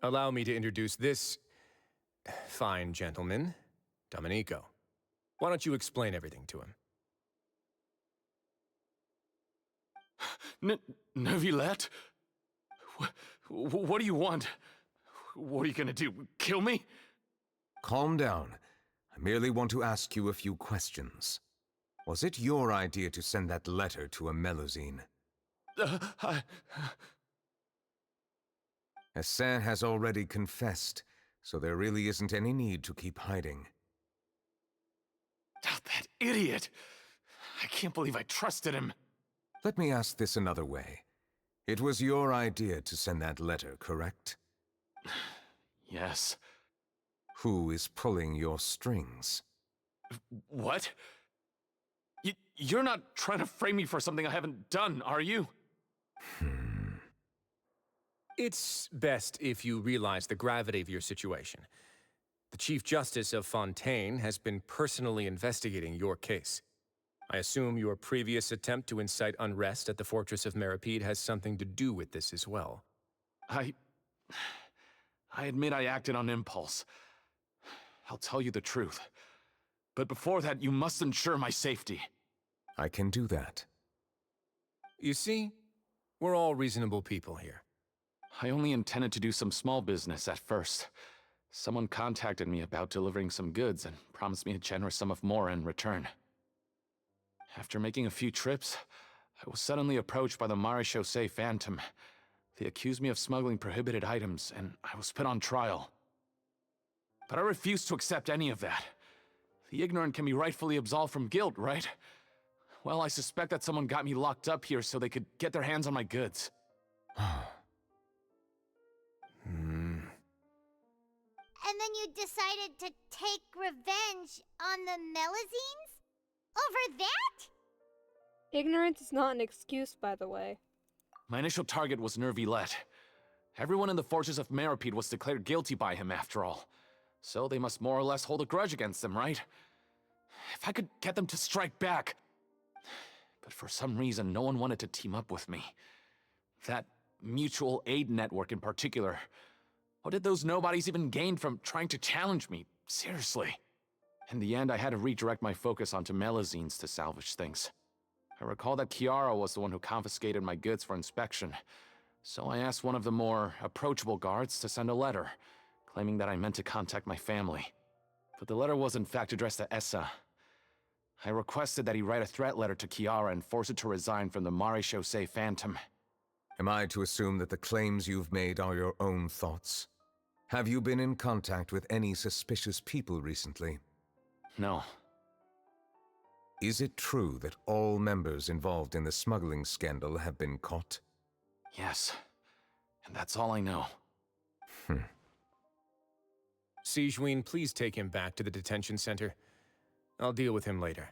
Speaker 8: Allow me to introduce this fine gentleman, Domenico. Why don't you explain everything to him?
Speaker 5: Neuvillette? What do you want? What are you gonna do? Kill me?
Speaker 7: Calm down. I merely want to ask you a few questions. Was it your idea to send that letter to a Melusine? Hassan has already confessed, so there really isn't any need to keep hiding.
Speaker 5: Oh, that idiot! I can't believe I trusted him.
Speaker 7: Let me ask this another way. It was your idea to send that letter, correct?
Speaker 5: Yes.
Speaker 7: Who is pulling your strings?
Speaker 5: What? You're not trying to frame me for something I haven't done, are you?
Speaker 8: It's best if you realize the gravity of your situation. The Chief Justice of Fontaine has been personally investigating your case. I assume your previous attempt to incite unrest at the Fortress of Meripede has something to do with this as well.
Speaker 5: I admit I acted on impulse. I'll tell you the truth. But before that, you must ensure my safety.
Speaker 7: I can do that.
Speaker 8: You see, we're all reasonable people here.
Speaker 5: I only intended to do some small business at first. Someone contacted me about delivering some goods and promised me a generous sum of more in return. After making a few trips, I was suddenly approached by the Marechaussee Phantom. They accused me of smuggling prohibited items, and I was put on trial. But I refused to accept any of that. The ignorant can be rightfully absolved from guilt, right? Well, I suspect that someone got me locked up here so they could get their hands on my goods.
Speaker 4: And then you decided to take revenge on the Melusines? Over that?
Speaker 3: Ignorance is not an excuse, by the way.
Speaker 5: My initial target was Neuvillette. Everyone in the forces of Meripede was declared guilty by him, after all. So they must more or less hold a grudge against them, right? If I could get them to strike back. But for some reason, no one wanted to team up with me. That mutual aid network in particular. What did those nobodies even gain from trying to challenge me? Seriously. In the end, I had to redirect my focus onto Melusines to salvage things. I recall that Chiara was the one who confiscated my goods for inspection, so I asked one of the more approachable guards to send a letter, claiming that I meant to contact my family. But the letter was in fact addressed to Essa. I requested that he write a threat letter to Chiara and force her to resign from the Marechaussee Phantom.
Speaker 7: Am I to assume that the claims you've made are your own thoughts? Have you been in contact with any suspicious people recently?
Speaker 5: No.
Speaker 7: Is it true that all members involved in the smuggling scandal have been caught?
Speaker 5: Yes. And that's all I know.
Speaker 8: Sijween, please take him back to the detention center. I'll deal with him later.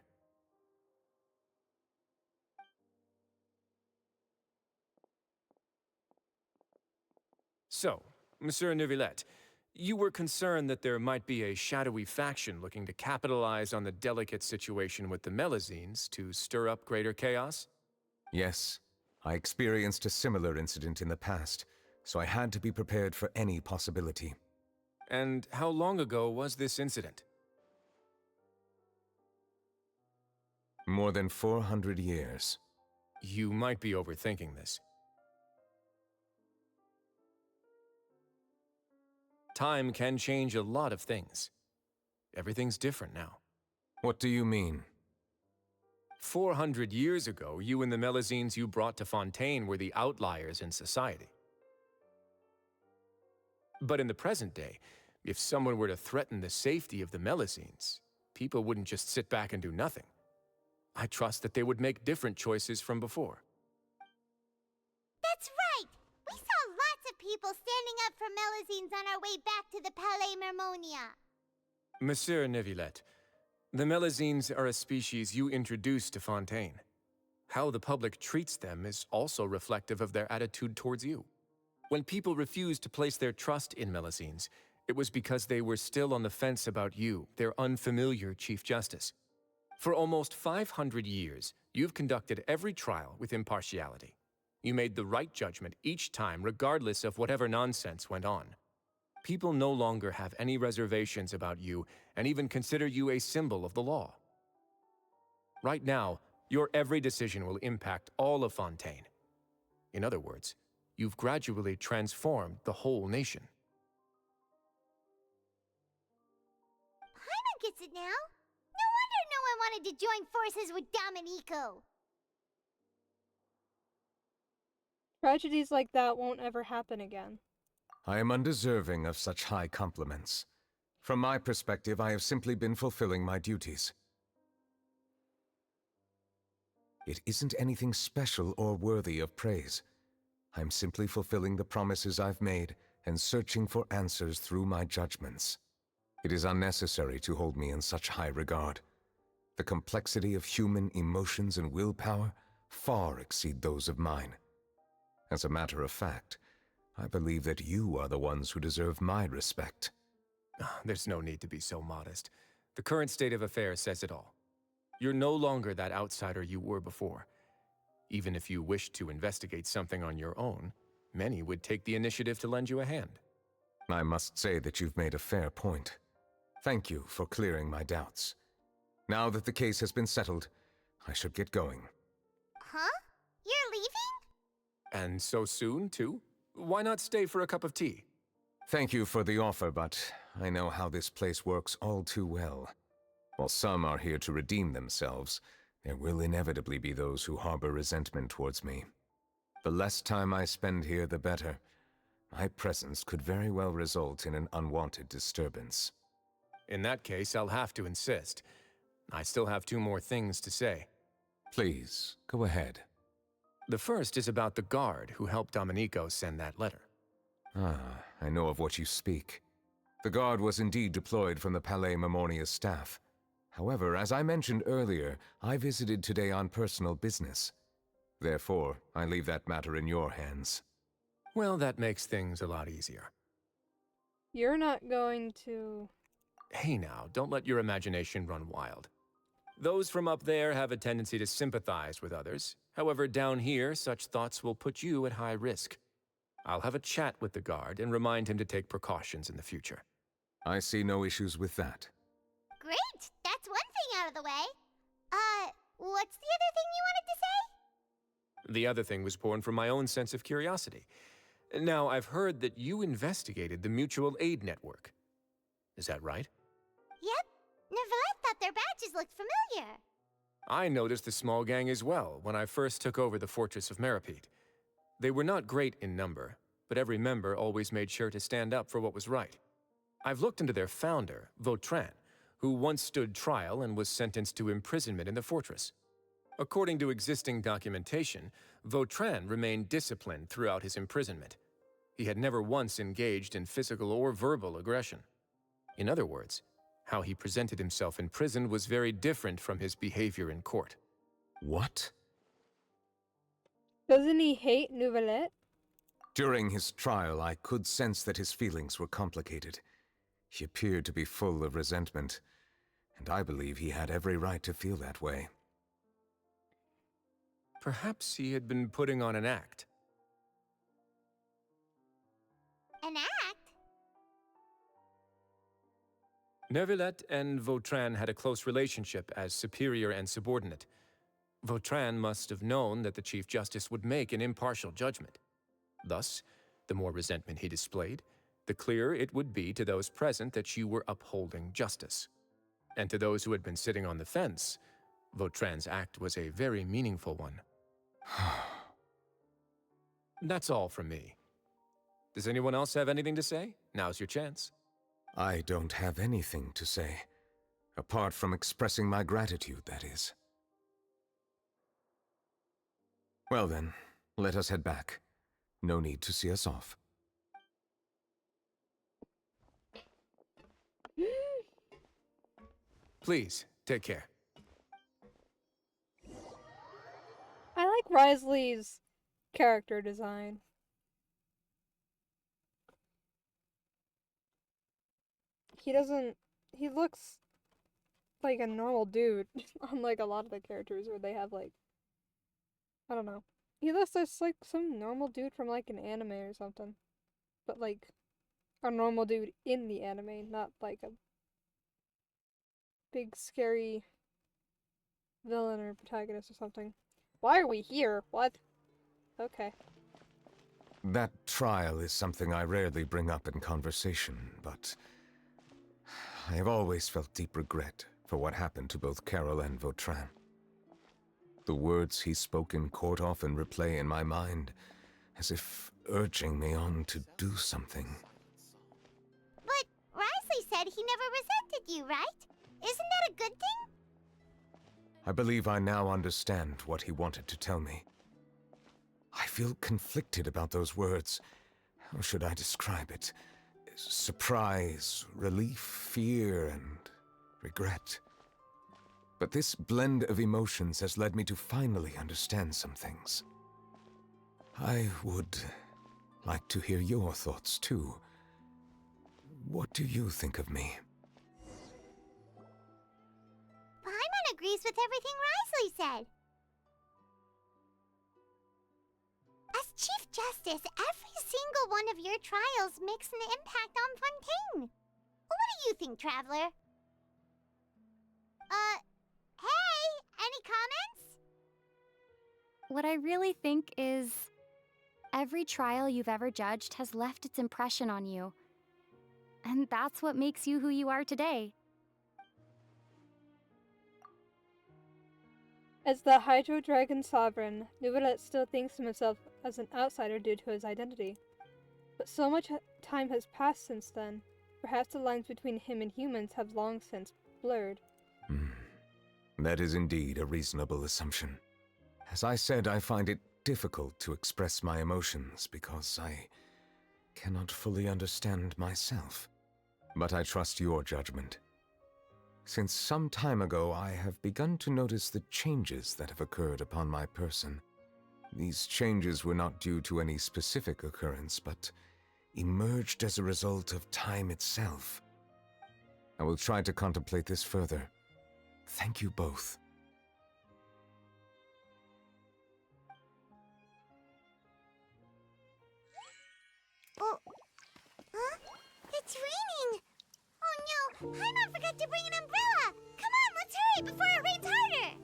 Speaker 8: So, Monsieur Neuvillette, you were concerned that there might be a shadowy faction looking to capitalize on the delicate situation with the Melazines to stir up greater chaos?
Speaker 7: Yes, I experienced a similar incident in the past, so I had to be prepared for any possibility.
Speaker 8: And how long ago was this incident?
Speaker 7: More than 400 years.
Speaker 8: You might be overthinking this. Time can change a lot of things. Everything's different now.
Speaker 7: What do you mean?
Speaker 8: 400 years ago, you and the Melazines you brought to Fontaine were the outliers in society. But in the present day, if someone were to threaten the safety of the Melazines, people wouldn't just sit back and do nothing. I trust that they would make different choices from before.
Speaker 4: That's right! We saw lots of people standing up for Melazines on our way back to the Palais Mermonia.
Speaker 8: Monsieur Neuvillette, the Melazines are a species you introduced to Fontaine. How the public treats them is also reflective of their attitude towards you. When people refused to place their trust in Melazines, it was because they were still on the fence about you, their unfamiliar Chief Justice. For almost 500 years, you've conducted every trial with impartiality. You made the right judgment each time, regardless of whatever nonsense went on. People no longer have any reservations about you and even consider you a symbol of the law. Right now, your every decision will impact all of Fontaine. In other words, you've gradually transformed the whole nation.
Speaker 4: Paimon gets it now. No wonder no one wanted to join forces with Domenico.
Speaker 3: Tragedies like that won't ever happen again.
Speaker 7: I am undeserving of such high compliments. From my perspective, I have simply been fulfilling my duties. It isn't anything special or worthy of praise. I'm simply fulfilling the promises I've made and searching for answers through my judgments. It is unnecessary to hold me in such high regard. The complexity of human emotions and willpower far exceed those of mine. As a matter of fact, I believe that you are the ones who deserve my respect.
Speaker 8: There's no need to be so modest. The current state of affairs says it all. You're no longer that outsider you were before. Even if you wished to investigate something on your own, many would take the initiative to lend you a hand.
Speaker 7: I must say that you've made a fair point. Thank you for clearing my doubts. Now that the case has been settled, I should get going.
Speaker 4: Huh? You're leaving?
Speaker 8: And so soon, too? Why not stay for a cup of tea?
Speaker 7: Thank you for the offer, but I know how this place works all too well. While some are here to redeem themselves, there will inevitably be those who harbor resentment towards me. The less time I spend here, the better. My presence could very well result in an unwanted disturbance.
Speaker 8: In that case, I'll have to insist. I still have 2 more things to say.
Speaker 7: Please, go ahead.
Speaker 8: The first is about the guard who helped Domenico send that letter.
Speaker 7: Ah, I know of what you speak. The guard was indeed deployed from the Palais Mermonia's staff. However, as I mentioned earlier, I visited today on personal business. Therefore, I leave that matter in your hands.
Speaker 8: Well, that makes things a lot easier.
Speaker 3: You're not going to...
Speaker 8: Hey now, don't let your imagination run wild. Those from up there have a tendency to sympathize with others. However, down here, such thoughts will put you at high risk. I'll have a chat with the guard and remind him to take precautions in the future.
Speaker 7: I see no issues with that.
Speaker 4: Great! That's one thing out of the way. What's the other thing you wanted to say?
Speaker 8: The other thing was born from my own sense of curiosity. Now, I've heard that you investigated the mutual aid network. Is that right?
Speaker 4: Yep. Neuvillette thought their badges looked familiar.
Speaker 8: I noticed the small gang as well when I first took over the Fortress of Meripede. They were not great in number, but every member always made sure to stand up for what was right. I've looked into their founder, Vautrin, who once stood trial and was sentenced to imprisonment in the fortress. According to existing documentation, Vautrin remained disciplined throughout his imprisonment. He had never once engaged in physical or verbal aggression. In other words, how he presented himself in prison was very different from his behavior in court.
Speaker 7: What?
Speaker 3: Doesn't he hate Neuvillette?
Speaker 7: During his trial, I could sense that his feelings were complicated. He appeared to be full of resentment, and I believe he had every right to feel that way.
Speaker 8: Perhaps he had been putting on an act.
Speaker 4: An act?
Speaker 8: Neuvillette and Vautrin had a close relationship as superior and subordinate. Vautrin must have known that the Chief Justice would make an impartial judgment. Thus, the more resentment he displayed, the clearer it would be to those present that you were upholding justice. And to those who had been sitting on the fence, Vautrin's act was a very meaningful one. That's all from me. Does anyone else have anything to say? Now's your chance.
Speaker 7: I don't have anything to say. Apart from expressing my gratitude, that is. Well then, let us head back. No need to see us off.
Speaker 8: Please, take care.
Speaker 3: I like Risley's character design. He looks like a normal dude, unlike a lot of the characters where they have like, I don't know. He looks just like some normal dude from like an anime or something. But like, a normal dude in the anime, not like a big scary villain or protagonist or something. Why are we here? What? Okay.
Speaker 7: That trial is something I rarely bring up in conversation, but I have always felt deep regret for what happened to both Carol and Vautrin. The words he spoke in court often replay in my mind, as if urging me on to do something.
Speaker 4: But Risley said he never resented you, right? Isn't that a good thing?
Speaker 7: I believe I now understand what he wanted to tell me. I feel conflicted about those words. How should I describe it? Surprise, relief, fear, and regret. But this blend of emotions has led me to finally understand some things. I would like to hear your thoughts, too. What do you think of me?
Speaker 4: Paimon agrees with everything Risley said. As Chief Justice, every single one of your trials makes an impact on Fontaine. What do you think, Traveler? Hey, any comments?
Speaker 19: What I really think is, every trial you've ever judged has left its impression on you. And that's what makes you who you are today.
Speaker 3: As the Hydro Dragon Sovereign, Neuvillette still thinks of himself as an outsider due to his identity. But so much time has passed since then, perhaps the lines between him and humans have long since blurred.
Speaker 7: That is indeed a reasonable assumption. As I said, I find it difficult to express my emotions because I cannot fully understand myself. But I trust your judgment. Since some time ago, I have begun to notice the changes that have occurred upon my person. These changes were not due to any specific occurrence, but emerged as a result of time itself. I will try to contemplate this further. Thank you both.
Speaker 4: Oh, huh? It's raining! Oh no, Paimon forgot to bring an umbrella! Come on, let's hurry before it rains harder!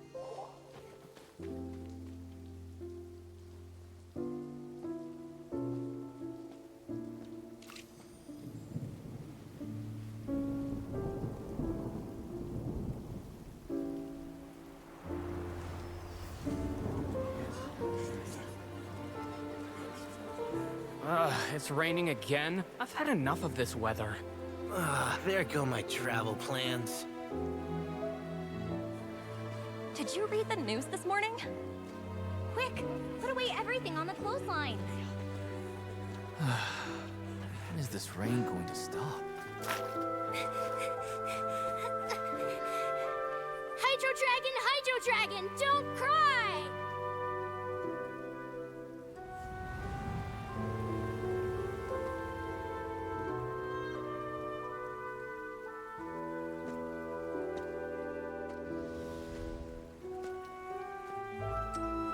Speaker 14: It's raining again? I've had enough of this weather.
Speaker 13: There go my travel plans.
Speaker 16: Did you read the news this morning?
Speaker 10: Quick, put away everything on the clothesline.
Speaker 18: When is this rain going to stop?
Speaker 10: Hydro Dragon, don't cry!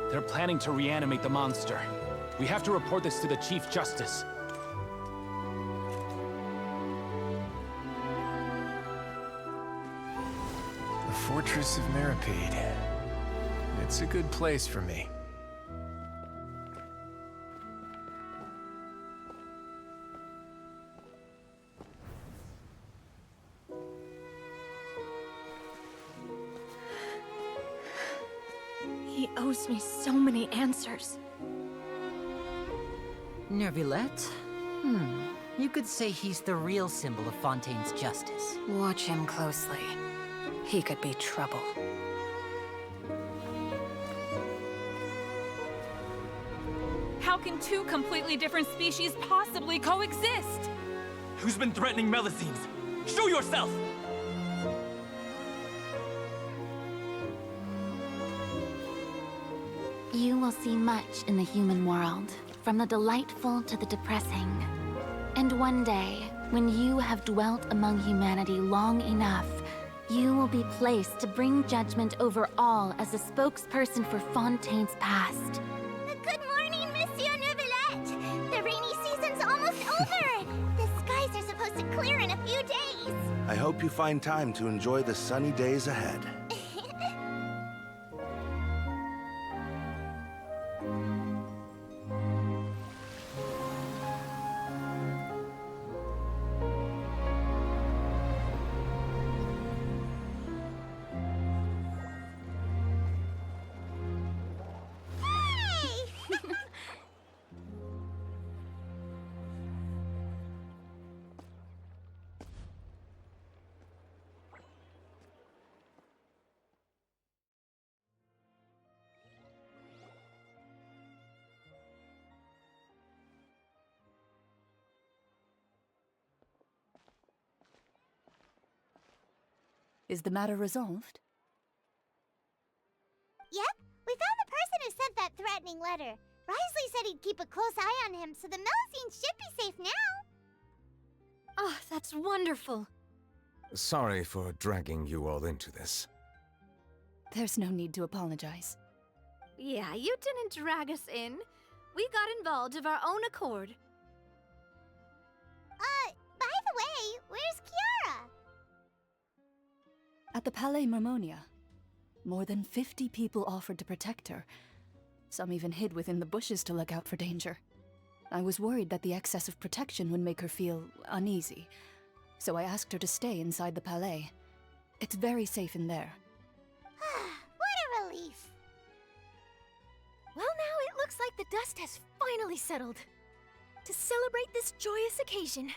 Speaker 5: They're planning to reanimate the monster. We have to report this to the Chief Justice.
Speaker 8: The Fortress of Meripede. It's a good place for me.
Speaker 1: He owes me so many answers.
Speaker 15: Nervillette? You could say he's the real symbol of Fontaine's justice.
Speaker 16: Watch him closely. He could be trouble.
Speaker 17: How can two completely different species possibly coexist?
Speaker 18: Who's been threatening Melusines? Show yourself!
Speaker 10: You will see much in the human world, from the delightful to the depressing. And one day, when you have dwelt among humanity long enough, you will be placed to bring judgment over all as a spokesperson for Fontaine's past.
Speaker 4: Good morning, Monsieur Neuvillette! The rainy season's almost over! The skies are supposed to clear in a few days!
Speaker 21: I hope you find time to enjoy the sunny days ahead.
Speaker 22: Is the matter resolved?
Speaker 4: Yep, we found the person who sent that threatening letter. Risley said he'd keep a close eye on him, so the Melusines should be safe now.
Speaker 1: Oh, that's wonderful.
Speaker 7: Sorry for dragging you all into this.
Speaker 22: There's no need to apologize.
Speaker 1: Yeah, you didn't drag us in. We got involved of our own accord.
Speaker 4: By the way, where's Kiara?
Speaker 22: At the Palais Mermonia, more than 50 people offered to protect her. Some even hid within the bushes to look out for danger. I was worried that the excess of protection would make her feel uneasy, so I asked her to stay inside the Palais. It's very safe in there.
Speaker 4: What a relief.
Speaker 6: Well, now it looks like the dust has finally settled. To celebrate this joyous occasion,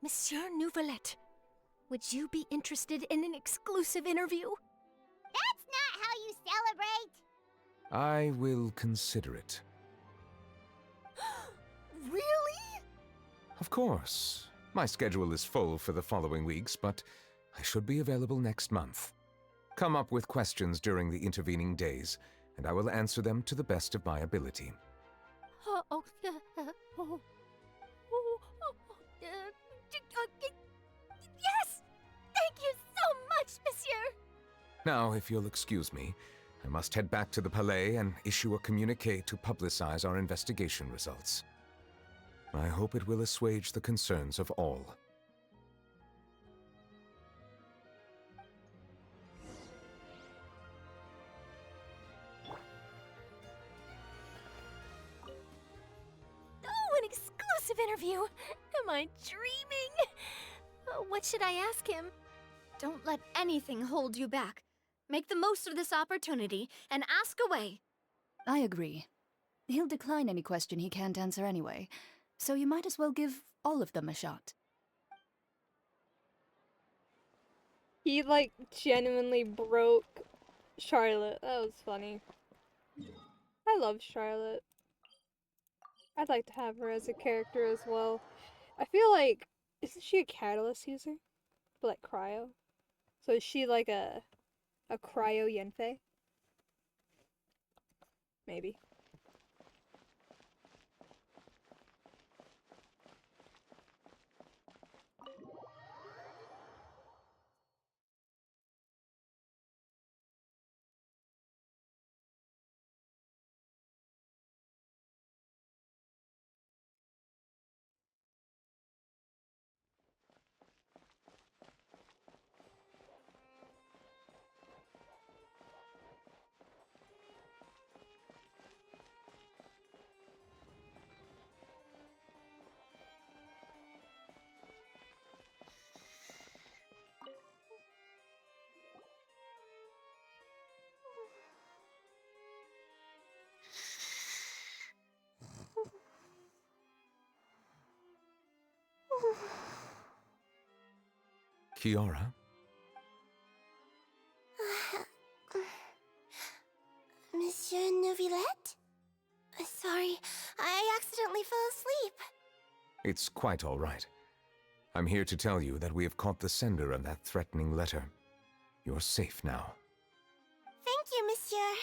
Speaker 6: Monsieur Neuvillette, would you be interested in an exclusive interview?
Speaker 4: That's not how you celebrate!
Speaker 7: I will consider it.
Speaker 6: Really?
Speaker 7: Of course. My schedule is full for the following weeks, but I should be available next month. Come up with questions during the intervening days, and I will answer them to the best of my ability.
Speaker 6: Yes! Thank you so much, Monsieur!
Speaker 7: Now, if you'll excuse me, I must head back to the Palais and issue a communique to publicize our investigation results. I hope it will assuage the concerns of all.
Speaker 6: Oh, an exclusive interview! Am I dreaming? What should I ask him?
Speaker 1: Don't let anything hold you back. Make the most of this opportunity and ask away.
Speaker 22: I agree. He'll decline any question he can't answer anyway, so you might as well give all of them a shot.
Speaker 3: He, like, genuinely broke Charlotte, that was funny. I love Charlotte. I'd like to have her as a character as well. I feel like, isn't she a catalyst user? For like cryo? So is she like a cryo Yenfei? Maybe.
Speaker 7: Kiara?
Speaker 6: Monsieur Neuvillette? Sorry, I accidentally fell asleep.
Speaker 7: It's quite all right. I'm here to tell you that we have caught the sender of that threatening letter. You're safe now.
Speaker 6: Thank you, Monsieur.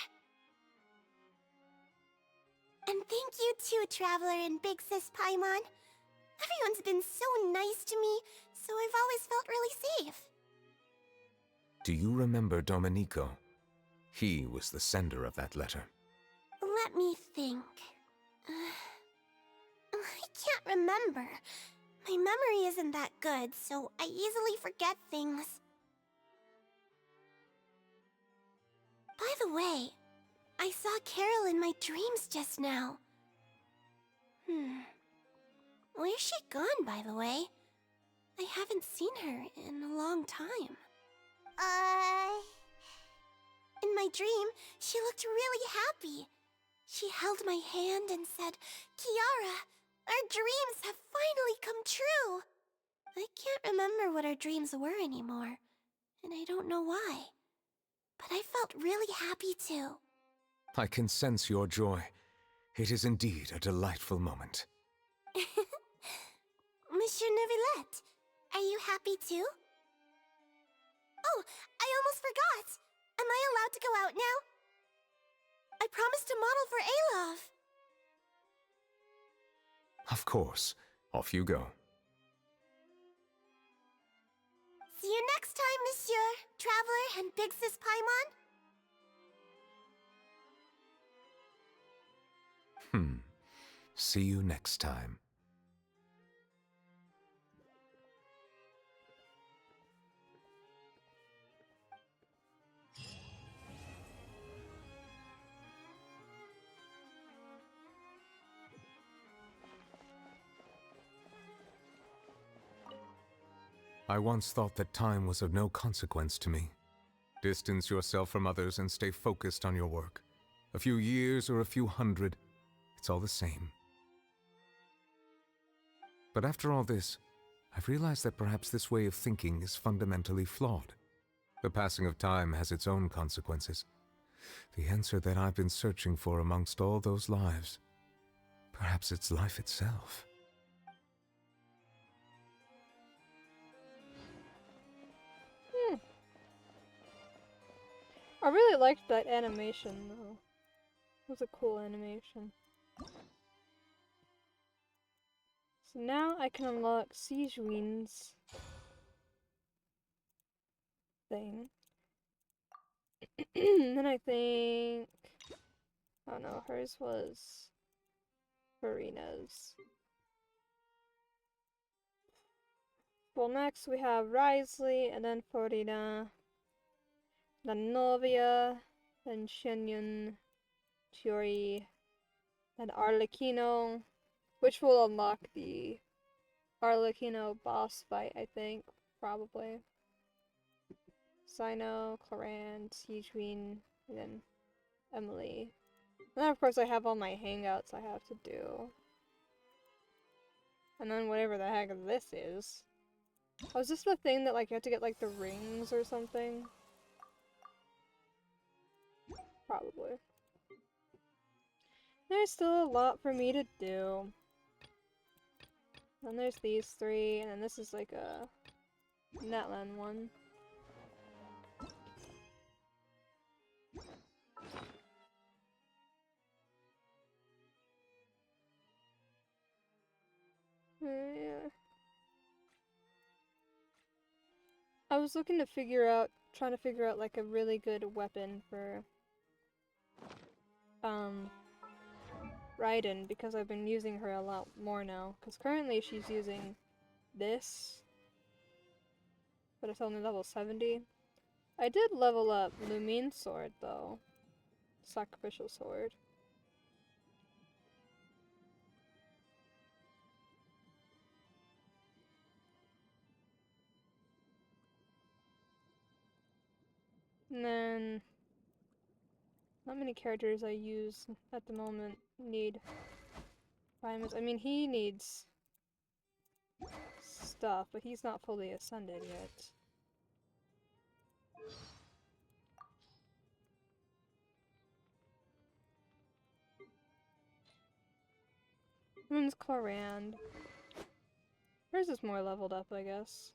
Speaker 6: And thank you too, Traveler and Big Sis Paimon. Everyone's been so nice to me, so I've always felt really safe.
Speaker 7: Do you remember Domenico? He was the sender of that letter.
Speaker 6: Let me think. I can't remember. My memory isn't that good, so I easily forget things. By the way, I saw Carol in my dreams just now. Where's she gone, by the way? I haven't seen her in a long time. In my dream, she looked really happy. She held my hand and said, "Kiara, our dreams have finally come true." I can't remember what our dreams were anymore, and I don't know why. But I felt really happy too.
Speaker 7: I can sense your joy. It is indeed a delightful moment.
Speaker 6: Monsieur Neuvillette, are you happy too? Oh, I almost forgot! Am I allowed to go out now? I promised to model for Alov.
Speaker 7: Of course. Off you go.
Speaker 6: See you next time, Monsieur, Traveler, and Big Sis Paimon.
Speaker 7: See you next time. I once thought that time was of no consequence to me. Distance yourself from others and stay focused on your work. A few years or a few hundred, it's all the same. But after all this, I've realized that perhaps this way of thinking is fundamentally flawed. The passing of time has its own consequences. The answer that I've been searching for amongst all those lives, perhaps it's life itself.
Speaker 3: I really liked that animation, though. It was a cool animation. So now I can unlock Sijuin's thing. Then I think... Oh no, hers was... Farina's. Well, next we have Risley, and then Farina. Then Novia, then Shenyun, Chiori, then Arlecchino, which will unlock the Arlecchino boss fight, I think, probably. Sino, Claran, Sijuin, and then Emily. And then of course I have all my hangouts I have to do. And then whatever the heck this is. Oh, is this the thing that like you have to get like the rings or something? Probably. There's still a lot for me to do. And there's these three, and then this is like a Netland one. Yeah. I was looking to trying to figure out like a really good weapon for Raiden, because I've been using her a lot more now. Because currently she's using this, but it's only level 70. I did level up Lumine's sword though. Sacrificial sword. And then not many characters I use at the moment need vitamins. I mean, he needs stuff, but he's not fully ascended yet. Moon's Chlorand. Hers is more leveled up, I guess.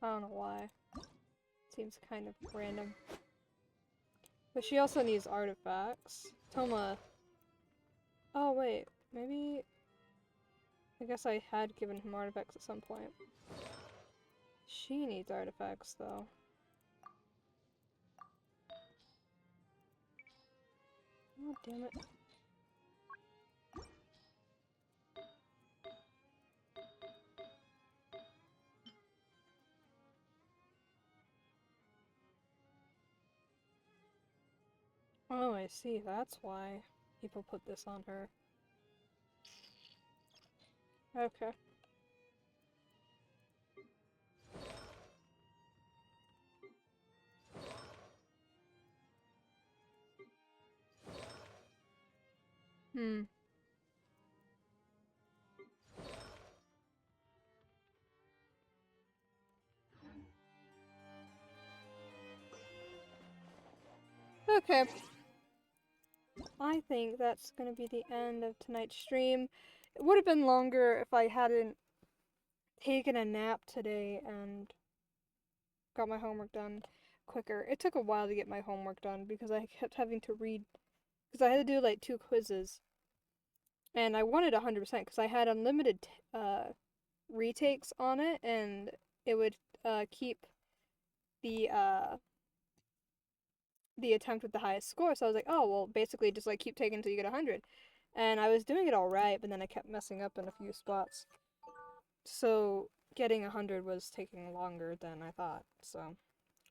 Speaker 3: I don't know why. Seems kind of random. But she also needs artifacts. Toma. Oh, wait. Maybe. I guess I had given him artifacts at some point. She needs artifacts, though. Oh, damn it. Oh, I see. That's why people put this on her. Okay. Hmm. Okay. I think that's gonna be the end of tonight's stream. It would have been longer if I hadn't taken a nap today and got my homework done quicker. It took a while to get my homework done because I kept having to read, because I had to do like 2 quizzes. And I wanted 100% because I had unlimited retakes on it, and it would keep the attempt with the highest score. So I was like, oh, well, basically just like keep taking until you get 100. And I was doing it all right, but then I kept messing up in a few spots. So getting 100 was taking longer than I thought. So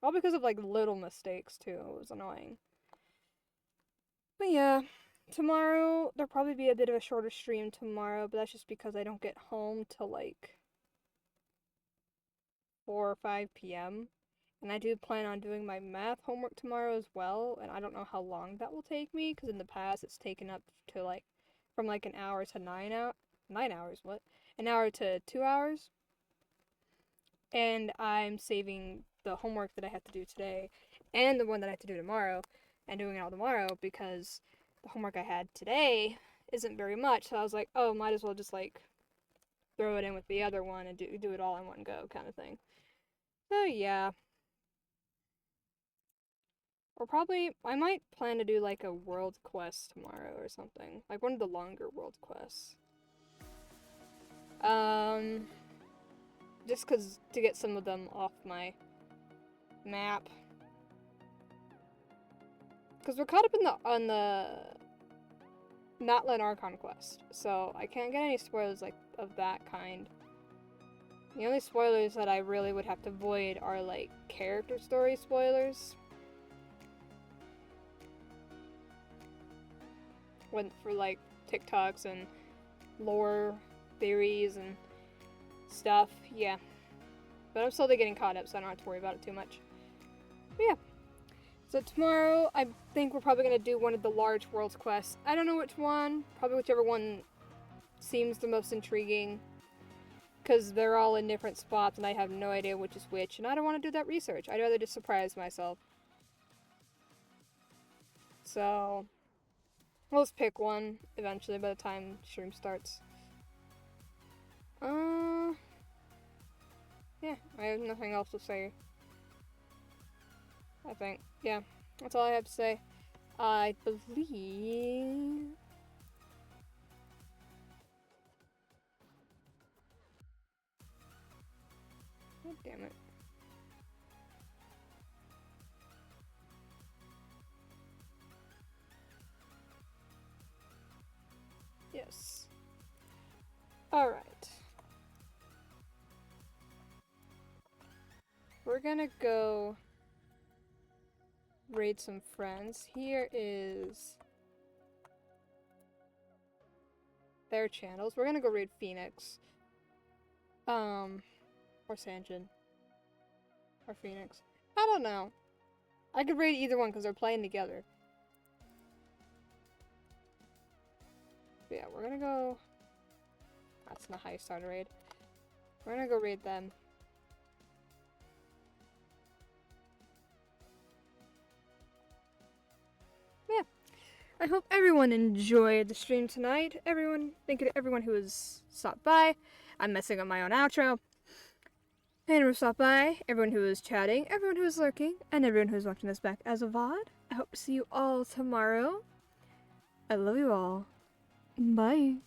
Speaker 3: all because of like little mistakes too. It was annoying. But yeah, tomorrow there'll probably be a bit of a shorter stream tomorrow, but that's just because I don't get home till like 4 or 5 p.m. And I do plan on doing my math homework tomorrow as well, and I don't know how long that will take me, because in the past it's taken up to like, from like an hour to 9 hours, what? An hour to 2 hours. And I'm saving the homework that I have to do today, and the one that I have to do tomorrow, and doing it all tomorrow, because the homework I had today isn't very much, so I was like, oh, might as well just like, throw it in with the other one and do it all in one go, kind of thing. So yeah. Or probably, I might plan to do like a world quest tomorrow or something. Like one of the longer world quests. Just cause to get some of them off my map. Cause we're caught up on the Natlan Archon quest, so I can't get any spoilers like of that kind. The only spoilers that I really would have to avoid are like character story spoilers. For like TikToks and lore theories and stuff, yeah. But I'm slowly getting caught up, so I don't have to worry about it too much. But yeah. So tomorrow, I think we're probably going to do one of the large worlds quests. I don't know which one. Probably whichever one seems the most intriguing. Because they're all in different spots, and I have no idea which is which. And I don't want to do that research. I'd rather just surprise myself. So, we'll just pick one eventually by the time stream starts. Yeah, I have nothing else to say. I think, yeah, that's all I have to say. I believe... God damn it. Yes. Alright. We're gonna go raid some friends. Here is their channels. We're gonna go raid Phoenix. Or Sanjin. Or Phoenix. I don't know. I could raid either one because they're playing together. But yeah, we're gonna go... That's not how you start a raid. We're gonna go raid them. Yeah. I hope everyone enjoyed the stream tonight. Thank you to everyone who has stopped by. I'm messing up my own outro. Anyone who stopped by, everyone who is chatting, everyone who is lurking, and everyone who is watching this back as a VOD. I hope to see you all tomorrow. I love you all. Bye.